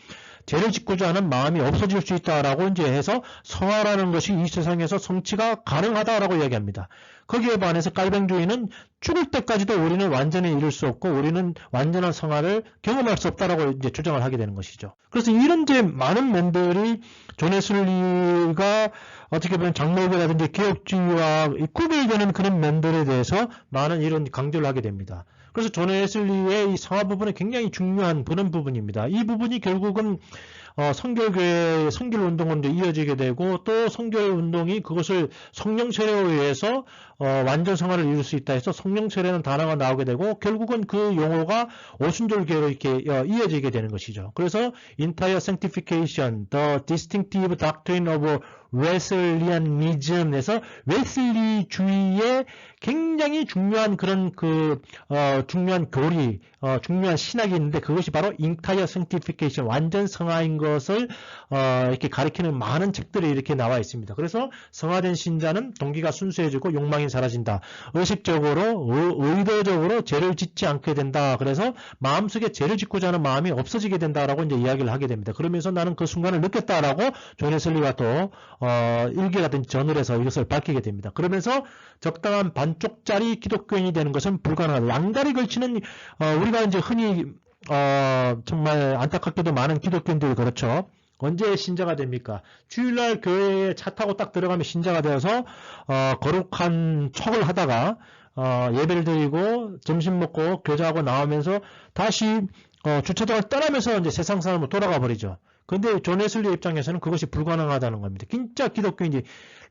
죄를 짓고자 하는 마음이 없어질 수 있다라고 이제 해서 성화라는 것이 이 세상에서 성취가 가능하다라고 이야기합니다. 거기에 반해서 깔뱅주의는 죽을 때까지도 우리는 완전히 이룰 수 없고 우리는 완전한 성화를 경험할 수 없다라고 이제 주장을 하게 되는 것이죠. 그래서 이런 이제 많은 면들이 존 웨슬리가 어떻게 보면 장로교라든지 개혁주의와 구별되는 그런 면들에 대해서 많은 이런 강조를 하게 됩니다. 그래서 존 웨슬리의 이 성화 부분은 굉장히 중요한 그런 부분입니다. 이 부분이 결국은 성결교회 성결운동으로 이어지게 되고 또 성결운동이 그것을 성령 세례에 의해서 완전 성화를 이룰 수 있다 해서 성령 세례는 단어가 나오게 되고 결국은 그 용어가 오순절교회로 이렇게 이어지게 되는 것이죠. 그래서 entire sanctification, the distinctive doctrine of 웨슬리안이즘에서 웨슬리주의의 굉장히 중요한 그런 중요한 교리, 중요한 신학이 있는데 그것이 바로 entire sanctification, 완전 성화인 것을 이렇게 가리키는 많은 책들이 이렇게 나와 있습니다. 그래서 성화된 신자는 동기가 순수해지고 욕망이 사라진다. 의식적으로, 의도적으로 죄를 짓지 않게 된다. 그래서 마음속에 죄를 짓고자 하는 마음이 없어지게 된다라고 이제 이야기를 하게 됩니다. 그러면서 나는 그 순간을 느꼈다라고 존 웨슬리가 또 일기라든지 전을해서 이것을 밝히게 됩니다. 그러면서 적당한 반쪽짜리 기독교인이 되는 것은 불가능하다. 양다리 걸치는 우리가 이제 흔히 정말 안타깝게도 많은 기독교인들이 그렇죠. 언제 신자가 됩니까? 주일날 교회에 차 타고 딱 들어가면 신자가 되어서 거룩한 척을 하다가 예배를 드리고 점심 먹고 교제하고 나오면서 다시 주차장을 떠나면서 이제 세상 사람으로 돌아가 버리죠. 그런데 존 웨슬리 입장에서는 그것이 불가능하다는 겁니다. 진짜 기독교인지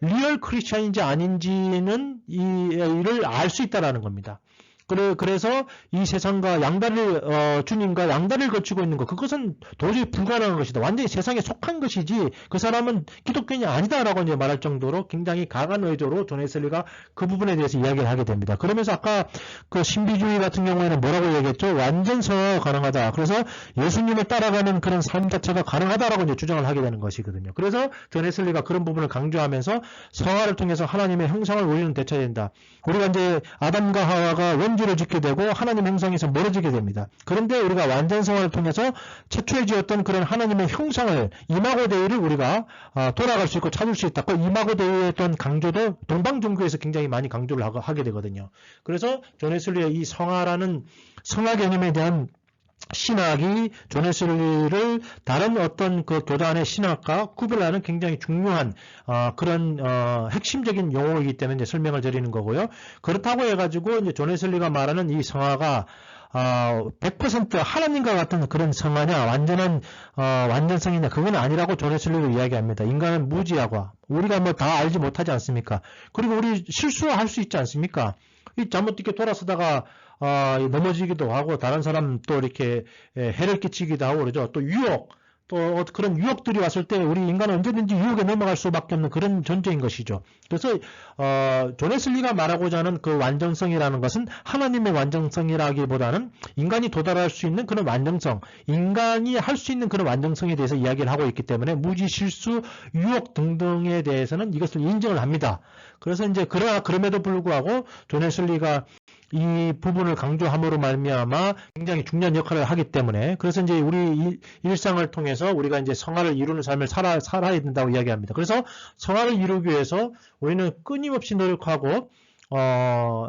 리얼 크리스천인지 아닌지는 이를 알 수 있다라는 겁니다. 그래서 이 세상과 양다리를, 주님과 양다리를 거치고 있는 것, 그것은 도저히 불가능한 것이다. 완전히 세상에 속한 것이지, 그 사람은 기독교인이 아니다라고 이제 말할 정도로 굉장히 강한 의도로 존 웨슬리가 그 부분에 대해서 이야기를 하게 됩니다. 그러면서 아까 그 신비주의 같은 경우에는 뭐라고 얘기했죠? 완전 성화가 가능하다. 그래서 예수님을 따라가는 그런 삶 자체가 가능하다라고 이제 주장을 하게 되는 것이거든요. 그래서 존 웨슬리가 그런 부분을 강조하면서 성화를 통해서 하나님의 형상을 우리는 되찾아야 된다. 우리가 이제 아담과 하와가 원죄를 짓게 되고 하나님 형상에서 멀어지게 됩니다. 그런데 우리가 완전 성화를 통해서 최초에 지었던 그런 하나님의 형상을, 이마고 데이를 우리가 돌아갈 수 있고 찾을 수 있다. 그 이마고 데이의 어떤 강조도 동방 종교에서 굉장히 많이 강조를 하게 되거든요. 그래서 존 웨슬리의 이 성화라는 성화 개념에 대한 신학이 존 웨슬리를 다른 어떤 그 교단의 신학과 구별하는 굉장히 중요한 그런 핵심적인 용어이기 때문에 이제 설명을 드리는 거고요. 그렇다고 해가지고 이제 존 웨슬리가 말하는 이 성화가 100% 하나님과 같은 그런 성화냐, 완전한 완전성이냐, 그건 아니라고 존 웨슬리가 이야기합니다. 인간은 무지하고 우리가 뭐 다 알지 못하지 않습니까? 그리고 우리 실수할 수 있지 않습니까? 이 잘못 이렇게 돌아서다가 넘어지기도 하고 다른 사람 또 이렇게 해를 끼치기도 하고 그러죠. 또 유혹, 또 그런 유혹들이 왔을 때 우리 인간은 언제든지 유혹에 넘어갈 수밖에 없는 그런 존재인 것이죠. 그래서 존 웨슬리가 말하고자 하는 그 완전성이라는 것은 하나님의 완전성이라기보다는 인간이 도달할 수 있는 그런 완전성, 인간이 할 수 있는 그런 완전성에 대해서 이야기를 하고 있기 때문에 무지, 실수, 유혹 등등에 대해서는 이것을 인정을 합니다. 그래서 이제 그럼에도 불구하고 존 웨슬리가 이 부분을 강조함으로 말미암아 굉장히 중요한 역할을 하기 때문에, 그래서 이제 우리 일상을 통해서 우리가 이제 성화를 이루는 삶을 살아야 된다고 이야기합니다. 그래서 성화를 이루기 위해서 우리는 끊임없이 노력하고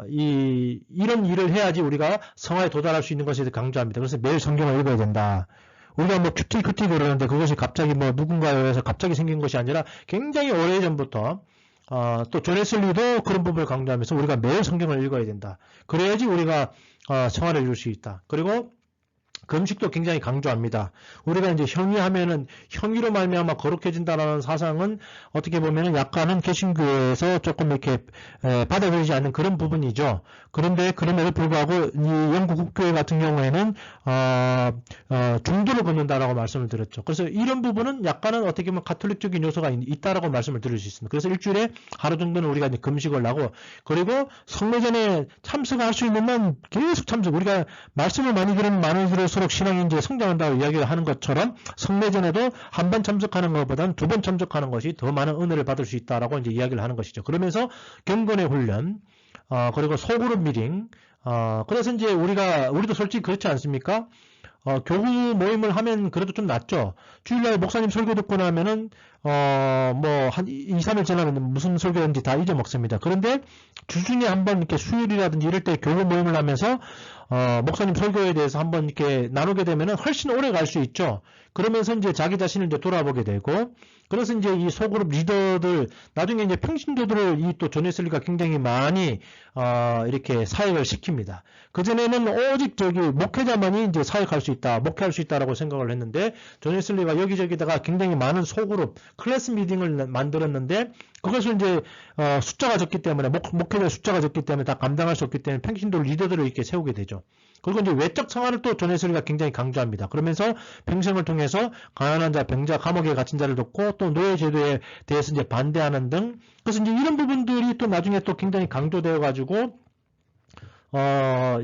이런 일을 해야지 우리가 성화에 도달할 수 있는 것에 대해 강조합니다. 그래서 매일 성경을 읽어야 된다. 우리가 뭐 큐티 그러는데 그것이 갑자기 뭐 누군가에 의해서 갑자기 생긴 것이 아니라 굉장히 오래전부터 또 존 웨슬리도 그런 부분을 강조하면서 우리가 매일 성경을 읽어야 된다. 그래야지 우리가 성화를 이룰 수 있다. 그리고 금식도 굉장히 강조합니다. 우리가 이제 형이하면은 형이로 말미암아 거룩해진다라는 사상은 어떻게 보면은 약간은 개신교에서 조금 이렇게 받아들이지 않는 그런 부분이죠. 그런데 그럼에도 불구하고 이 영국 국교회 같은 경우에는 중도를 걷는다라고 말씀을 드렸죠. 그래서 이런 부분은 약간은 어떻게 보면 가톨릭적인 요소가 있다라고 말씀을 드릴 수 있습니다. 그래서 일주일에 하루 정도는 우리가 이제 금식을 하고, 그리고 성례전에 참석할 수 있는 만 계속 참석. 우리가 말씀을 많이 들으면 많이 들을수록 신앙이 이제 성장한다고 이야기를 하는 것처럼 성례전에도 한 번 참석하는 것보다는 두 번 참석하는 것이 더 많은 은혜를 받을 수 있다라고 이제 이야기를 하는 것이죠. 그러면서 경건의 훈련, 그리고 소그룹 미팅, 그래서 이제 우리도 솔직히 그렇지 않습니까? 교구 모임을 하면 그래도 좀 낫죠. 주일날 목사님 설교 듣고 나면은, 뭐, 한 2, 3일 지나면 무슨 설교인지 다 잊어먹습니다. 그런데 주중에 한번 이렇게 수요일이라든지 이럴 때 교구 모임을 하면서, 목사님 설교에 대해서 한번 이렇게 나누게 되면은 훨씬 오래 갈 수 있죠. 그러면서 이제 자기 자신을 이제 돌아보게 되고, 그래서 이제 이 소그룹 리더들, 나중에 이제 평신도들을 이 또 존 웨슬리가 굉장히 많이, 이렇게 사역을 시킵니다. 그전에는 오직 목회자만이 이제 사역할 수 있다, 목회할 수 있다라고 생각을 했는데, 존 웨슬리가 여기저기다가 굉장히 많은 소그룹, 클래스 미팅을 만들었는데, 그것을 이제, 숫자가 적기 때문에, 목회자 숫자가 적기 때문에 다 감당할 수 없기 때문에 평신도 리더들을 이렇게 세우게 되죠. 그리고 이제 외적 성화를 또 존 웨슬리가 굉장히 강조합니다. 그러면서 평생을 통해서 가난한 자, 병자, 감옥에 갇힌 자를 돕고 또 노예 제도에 대해서 이제 반대하는 등, 그래서 이제 이런 부분들이 또 나중에 또 굉장히 강조되어 가지고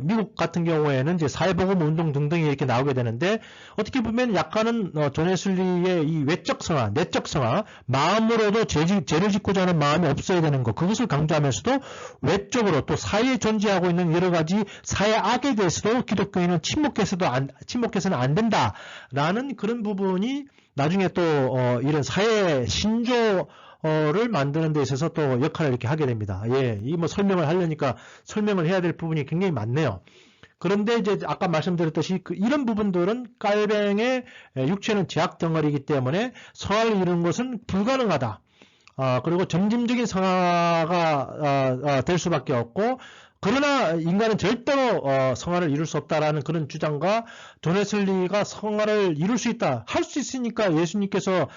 미국 같은 경우에는 이제 사회보험 운동 등등이 이렇게 나오게 되는데, 어떻게 보면 약간은 존 웨슬리의 이 외적 성화, 내적 성화, 마음으로도 죄를 짓고자 하는 마음이 없어야 되는 것, 그것을 강조하면서도 외적으로 또 사회에 존재하고 있는 여러 가지 사회 악에 대해서도 기독교인은 침묵해서는 안 된다라는 그런 부분이 나중에 또 이런 사회 신조를 만드는 데 있어서 또 역할을 이렇게 하게 됩니다. 예, 이 뭐 설명을 하려니까 설명을 해야 될 부분이 굉장히 많네요. 그런데 이제 아까 말씀드렸듯이 이런 부분들은 깔뱅의 육체는 제약 덩어리이기 때문에 성화를 이루는 것은 불가능하다. 그리고 점진적인 성화가 될 수밖에 없고, 그러나 인간은 절대로 성화를 이룰 수 없다라는 그런 주장과 존 웨슬리가 성화를 이룰 수 있다. 할 수 있으니까 예수님께서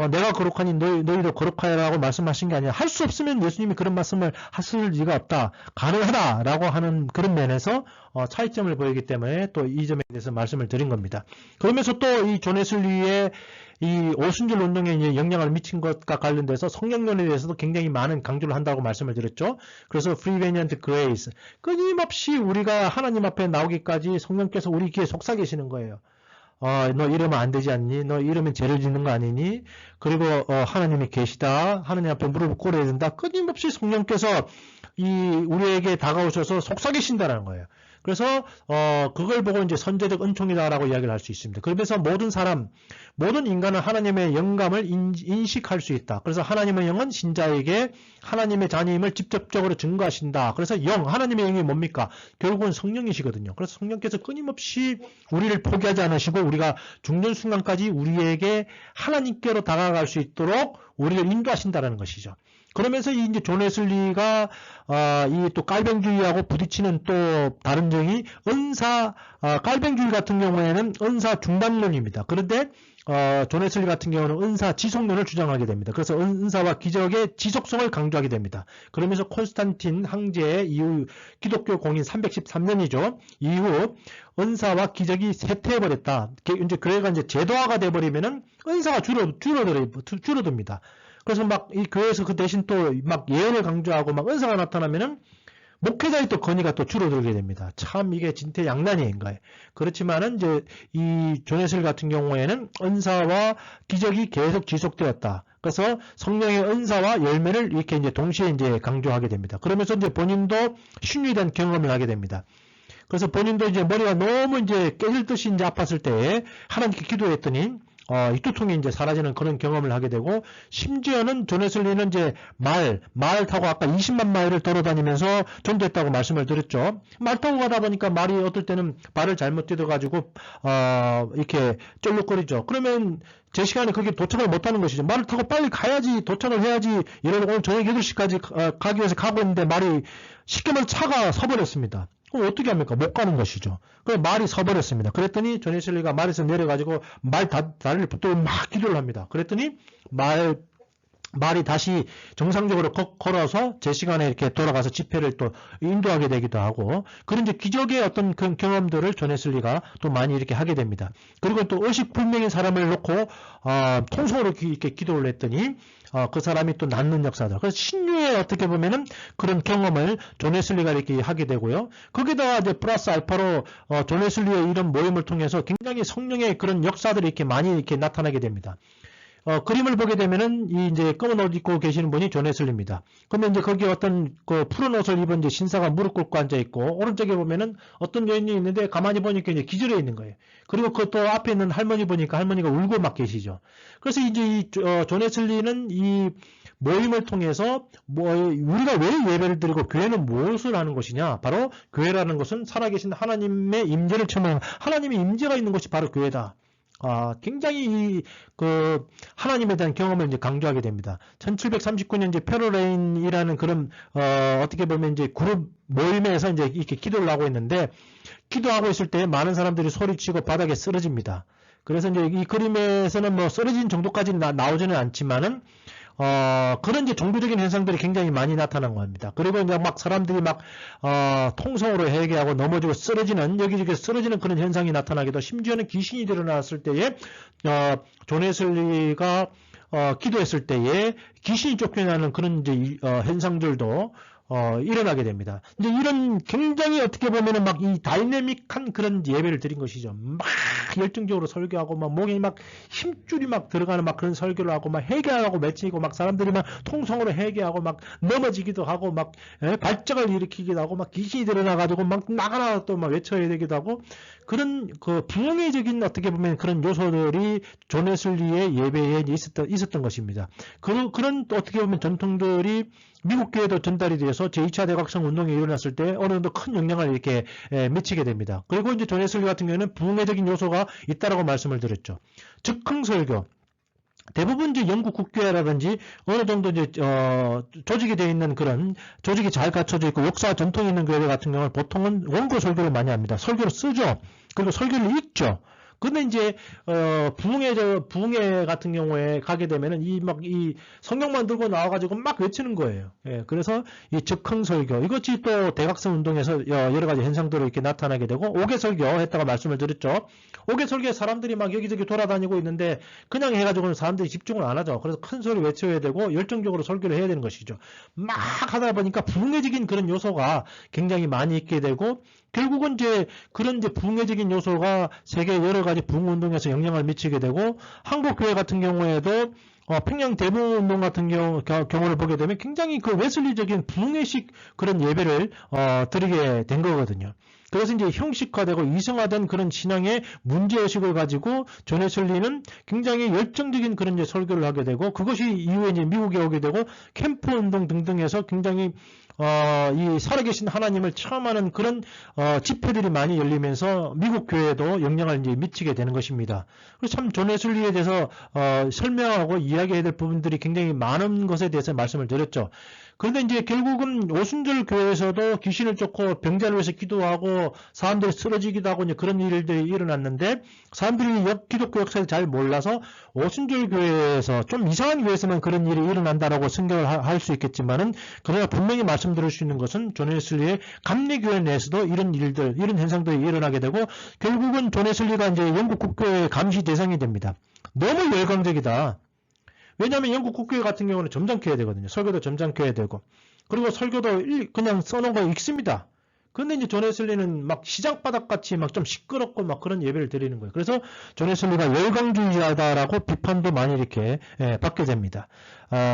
내가 거룩하니 너희도 거룩하여라고 말씀하신 게 아니라 할 수 없으면 예수님이 그런 말씀을 하실 리가 없다. 가능하다라고 하는 그런 면에서 차이점을 보이기 때문에 또 이 점에 대해서 말씀을 드린 겁니다. 그러면서 또 이 존 웨슬리의 이 오순절 운동에 이제 영향을 미친 것과 관련돼서 성령론에 대해서도 굉장히 많은 강조를 한다고 말씀을 드렸죠. 그래서 Prevenient Grace, 끊임없이 우리가 하나님 앞에 나오기까지 성령께서 우리 귀에 속삭이시는 거예요. 너 이러면 안 되지 않니? 너 이러면 죄를 짓는 거 아니니? 그리고 하나님이 계시다. 하나님 앞에 무릎을 꿇어야 된다. 끊임없이 성령께서 우리에게 다가오셔서 속삭이신다라는 거예요. 그래서 그걸 보고 이제 선제적 은총이다라고 이야기를 할 수 있습니다. 그러면서 모든 인간은 하나님의 영감을 인식할 수 있다. 그래서 하나님의 영은 신자에게 하나님의 자녀임을 직접적으로 증거하신다. 그래서 하나님의 영이 뭡니까? 결국은 성령이시거든요. 그래서 성령께서 끊임없이 우리를 포기하지 않으시고 우리가 죽는 순간까지 우리에게 하나님께로 다가갈 수 있도록 우리를 인도하신다는 것이죠. 그러면서 이제 존 웨슬리가 이 또 깔뱅주의하고 부딪히는 또 다른 점이 깔뱅주의 같은 경우에는 은사 중단론입니다. 그런데 존 웨슬리 같은 경우는 은사 지속론을 주장하게 됩니다. 그래서 은사와 기적의 지속성을 강조하게 됩니다. 그러면서 콘스탄틴 황제 이후 기독교 공인 313년이죠. 이후 은사와 기적이 쇠퇴해버렸다. 이제 교회가 이제 제도화가 돼버리면은 은사가 줄어듭니다. 그래서 막 이 교회에서 그 대신 또 막 예언을 강조하고 막 은사가 나타나면은 목회자의 또 권위가 또 줄어들게 됩니다. 참 이게 진퇴양난인 거예요. 그렇지만은 이제 이 존 웨슬리 같은 경우에는 은사와 기적이 계속 지속되었다. 그래서 성령의 은사와 열매를 이렇게 이제 동시에 이제 강조하게 됩니다. 그러면서 이제 본인도 신유에 대한 경험을 하게 됩니다. 그래서 본인도 이제 머리가 너무 이제 깨질 듯이 이제 아팠을 때에 하나님께 기도했더니 이 두통이 이제 사라지는 그런 경험을 하게 되고, 심지어는 존 웨슬리는 이제 말 타고 아까 20만 마일을 돌아다니면서 전도했다고 말씀을 드렸죠. 말 타고 가다 보니까 말이 어떨 때는 발을 잘못 뜯어가지고 이렇게 쩔룩거리죠. 그러면 제 시간에 그게 도착을 못하는 것이죠. 말을 타고 빨리 가야지, 도착을 해야지, 이러고 오늘 저녁 8시까지 가기 위해서 가고 있는데 말이 쉽게 말해 차가 서버렸습니다. 그럼 어떻게 합니까? 못 가는 것이죠. 그래서 말이 서버렸습니다. 그랬더니 존 웨슬리가 말에서 내려가지고 다리를 붙들고 막 기도를 합니다. 그랬더니 말이 다시 정상적으로 걸어서 제 시간에 이렇게 돌아가서 집회를 또 인도하게 되기도 하고, 그런 이제 기적의 어떤 그런 경험들을 존 웨슬리가 또 많이 이렇게 하게 됩니다. 그리고 또 의식불명의 사람을 놓고 통성으로 이렇게 기도를 했더니 그 사람이 또 낫는 역사다. 그래서 신유에 어떻게 보면은 그런 경험을 존 웨슬리가 이렇게 하게 되고요. 거기다가 이제 플러스 알파로 존 웨슬리의 이런 모임을 통해서 굉장히 성령의 그런 역사들이 이렇게 많이 이렇게 나타나게 됩니다. 그림을 보게 되면은 이제 검은 옷 입고 계시는 분이 존 웨슬리입니다. 그러면 이제 거기에 어떤 그 푸른 옷을 입은 이제 신사가 무릎 꿇고 앉아 있고, 오른쪽에 보면은 어떤 여인이 있는데 가만히 보니까 이제 기절해 있는 거예요. 그리고 그 또 앞에 있는 할머니 보니까 할머니가 울고 막 계시죠. 그래서 이제 존 웨슬리는 이 모임을 통해서 우리가 왜 예배를 드리고 교회는 무엇을 하는 것이냐? 바로 교회라는 것은 살아계신 하나님의 임재를 체험하는, 하나님의 임재가 있는 것이 바로 교회다. 굉장히 하나님에 대한 경험을 이제 강조하게 됩니다. 1739년 이제 페로레인이라는 그런 어떻게 보면 이제 그룹 모임에서 이제 이렇게 기도를 하고 있는데, 기도하고 있을 때 많은 사람들이 소리치고 바닥에 쓰러집니다. 그래서 이제 이 그림에서는 뭐 쓰러진 정도까지는 나오지는 않지만은 그런 이제 종교적인 현상들이 굉장히 많이 나타난 겁니다. 그리고 이제 막 사람들이 막 통성으로 회개하고 넘어지고 쓰러지는, 여기저기 쓰러지는 그런 현상이 나타나기도, 심지어는 귀신이 드러났을 때에 존 웨슬리가 기도했을 때에 귀신이 쫓겨나는 그런 이제 현상들도 일어나게 됩니다. 이제 이런 굉장히 어떻게 보면은 막 이 다이내믹한 그런 예배를 드린 것이죠. 막 열정적으로 설교하고 막 목에 막 힘줄이 막 들어가는 막 그런 설교를 하고 막 회개하고 맺히고 막 사람들이 막 통성으로 회개하고 막 넘어지기도 하고 막 발작을 일으키기도 하고 막 귀신이 드러나가지고 막 나가라 또 막 외쳐야 되기도 하고, 그런 그 부흥회적인 어떻게 보면 그런 요소들이 존 웨슬리의 예배에 있었던 것입니다. 그런 또 어떻게 보면 전통들이 미국 교회도 전달이 되어서 제2차 대각성 운동이 일어났을 때 어느 정도 큰 영향을 이렇게 미치게 됩니다. 그리고 이제 존 웨슬리 같은 경우에는 부흥회적인 요소가 있다라고 말씀을 드렸죠. 즉흥 설교. 대부분 이제 영국 국교회라든지 어느 정도 이제 조직이 되어 있는 그런 조직이 잘 갖춰져 있고 역사 전통이 있는 교회 같은 경우는 보통은 원고 설교를 많이 합니다. 설교를 쓰죠. 그리고 설교를 읽죠. 근데 이제 부흥회 같은 경우에 가게 되면은 이 성경만 들고 나와가지고 막 외치는 거예요. 예, 그래서 이 즉흥 설교 이것이 또 대각선 운동에서 여러 가지 현상들로 이렇게 나타나게 되고 옥외 설교 했다가 말씀을 드렸죠. 옥외 설교에 사람들이 막 여기저기 돌아다니고 있는데 그냥 해가지고는 사람들이 집중을 안 하죠. 그래서 큰 소리 외쳐야 되고 열정적으로 설교를 해야 되는 것이죠. 막 하다 보니까 부흥회적인 그런 요소가 굉장히 많이 있게 되고 결국은 이제 그런 이제 부흥회적인 요소가 세계 여러 가지 부흥운동에서 영향을 미치게 되고 한국 교회 같은 경우에도 평양 대부흥운동 같은 경우를 보게 되면 굉장히 그 웨슬리적인 부흥회식 그런 예배를 드리게 된 거거든요. 그래서 이제 형식화되고 이성화된 그런 신앙의 문제의식을 가지고 존 웨슬리는 굉장히 열정적인 그런 이제 설교를 하게 되고 그것이 이후에 이제 미국에 오게 되고 캠프 운동 등등에서 굉장히 이 살아계신 하나님을 체험하는 그런 집회들이 많이 열리면서 미국 교회에도 영향을 이제 미치게 되는 것입니다. 그래서 참 존 웨슬리에 대해서 설명하고 이야기해야 될 부분들이 굉장히 많은 것에 대해서 말씀을 드렸죠. 그런데 이제 결국은 오순절 교회에서도 귀신을 쫓고 병자를 위해서 기도하고 사람들이 쓰러지기도 하고 이제 그런 일들이 일어났는데 사람들이 기독교 역사를 잘 몰라서 오순절 교회에서 좀 이상한 교회에서만 그런 일이 일어난다라고 생각을 할 수 있겠지만은 그러나 분명히 말씀드릴 수 있는 것은 존 웨슬리의 감리교회 내에서도 이런 일들, 이런 현상들이 일어나게 되고 결국은 존 웨슬리가 이제 영국 국교의 감시 대상이 됩니다. 너무 열광적이다. 왜냐하면 영국 국교회 같은 경우는 점잖게 해야 되거든요. 설교도 점잖게 해야 되고 그리고 설교도 그냥 써놓은 거 읽습니다. 근데 이제 존 웨슬리는 막 시장바닥같이 막 좀 시끄럽고 막 그런 예배를 드리는 거예요. 그래서 존 웨슬리가 열광주의자다라고 비판도 많이 이렇게 받게 됩니다.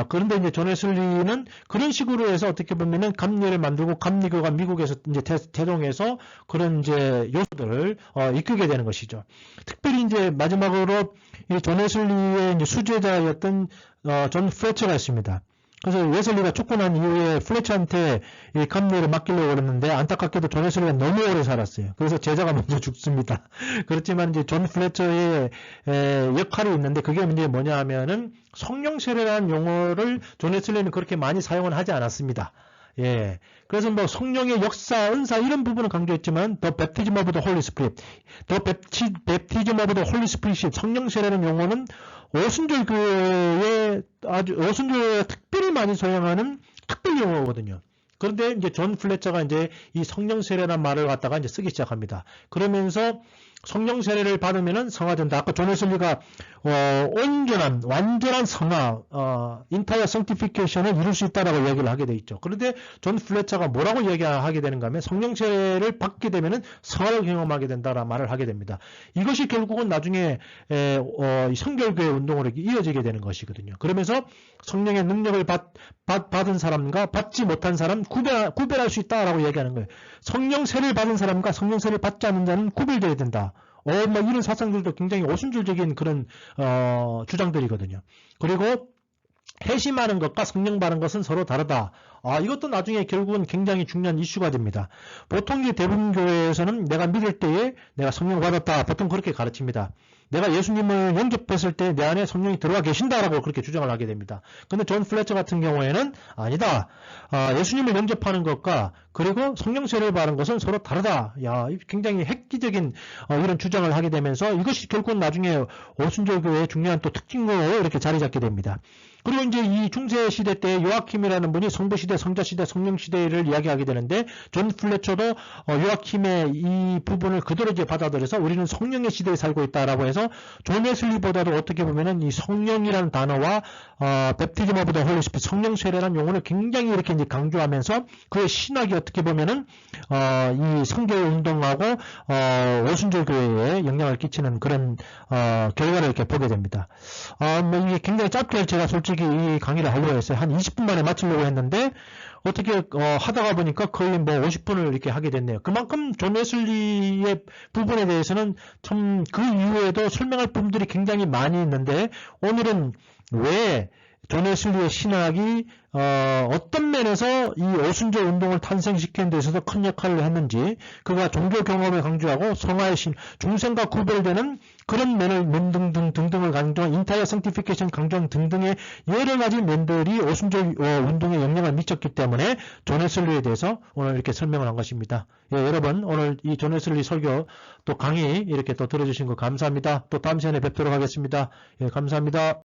그런데 이제 존 웨슬리는 그런 식으로 해서 어떻게 보면은 감리를 만들고 감리교가 미국에서 이제 태동해서 그런 이제 요소들을 이끌게 되는 것이죠. 특별히 이제 마지막으로 이 존 웨슬리의 이제 수제자였던 존 플래처가 있습니다. 그래서 웨슬리가 쫓겨난 이후에 플래처한테 이 감리를 맡기려고 그랬는데 안타깝게도 존 웨슬리가 너무 오래 살았어요. 그래서 제자가 먼저 죽습니다. 그렇지만 이제 존 플래처의 역할이 있는데 그게 이제 뭐냐 하면은 성령 세례라는 용어를 존 웨슬리는 그렇게 많이 사용은 하지 않았습니다. 예. 그래서 뭐 성령의 역사, 은사 이런 부분은 강조했지만 더 베프티즘 오브 더 홀리 스피릿, 더 베프티즘 오브 더 홀리 스피릿 성령 세례라는 용어는 오순절 교회에 오순절에 특별히 많이 사용하는 특별 용어거든요. 그런데 이제 존 플래처가 이제 이 성령 세례라는 말을 갖다가 이제 쓰기 시작합니다. 그러면서 성령 세례를 받으면은 성화된다. 아까 존 웨슬리가 완전한 성화, 인타이어 성티피케이션을 이룰 수 있다라고 이야기를 하게 돼 있죠. 그런데 존 플래처가 뭐라고 이야기하게 되는가 하면 성령 세례를 받게 되면은 성화를 경험하게 된다라는 말을 하게 됩니다. 이것이 결국은 나중에 성결교회 운동으로 이어지게 되는 것이거든요. 그러면서 성령의 능력을 받은 사람과 받지 못한 사람 구별할 수 있다라고 이야기하는 거예요. 성령 세례를 받은 사람과 성령 세례를 받지 않는 자는 구별되어야 된다. 뭐 이런 사상들도 굉장히 오순절적인 그런 주장들이거든요. 그리고 회심하는 것과 성령 받은 것은 서로 다르다. 이것도 나중에 결국은 굉장히 중요한 이슈가 됩니다. 보통 이제 대부분 교회에서는 내가 믿을 때에 내가 성령 받았다. 보통 그렇게 가르칩니다. 내가 예수님을 영접했을 때 내 안에 성령이 들어와 계신다라고 그렇게 주장을 하게 됩니다. 근데 존 플래처 같은 경우에는 아니다. 예수님을 영접하는 것과 그리고 성령 세례를 받는 것은 서로 다르다. 굉장히 획기적인 이런 주장을 하게 되면서 이것이 결국은 나중에 오순절 교회의 중요한 또 특징으로 이렇게 자리 잡게 됩니다. 그리고 이제 이 중세 시대 때 요아킴이라는 분이 성부 시대, 성자 시대, 성령 시대를 이야기하게 되는데 존 플래처도 요아킴의 이 부분을 그대로 이제 받아들여서 우리는 성령의 시대에 살고 있다라고 해서 존 웨슬리보다도 어떻게 보면은 이 성령이라는 단어와 베프티즘 오브 더 홀리 스피릿 성령 세례라는 용어를 굉장히 이렇게 이제 강조하면서 그의 신학이 어떻게 보면은 이 성교 운동하고 오순절 교회에 영향을 끼치는 그런 결과를 이렇게 보게 됩니다. 뭐 이게 굉장히 짧게 제가 솔직히 이 강의를 하려고 했어요. 한 20분 만에 마치려고 했는데 어떻게 하다가 보니까 거의 뭐 50분을 이렇게 하게 됐네요. 그만큼 존 웨슬리의 부분에 대해서는 참 그 이후에도 설명할 부분들이 굉장히 많이 있는데 오늘은 왜 존 웨슬리의 신학이 어떤 면에서 이 오순절 운동을 탄생시키는 데 있어서 큰 역할을 했는지, 그가 종교 경험을 강조하고 성화의 신, 중생과 구별되는 그런 면을 등등을 강조한 인타이어 성티피케이션 강조한 등등의 여러 가지 면들이 오순절 운동에 영향을 미쳤기 때문에 존 웨슬리에 대해서 오늘 이렇게 설명을 한 것입니다. 예, 여러분 오늘 이 존 웨슬리 설교 또 강의 이렇게 또 들어주신 거 감사합니다. 또 다음 시간에 뵙도록 하겠습니다. 예, 감사합니다.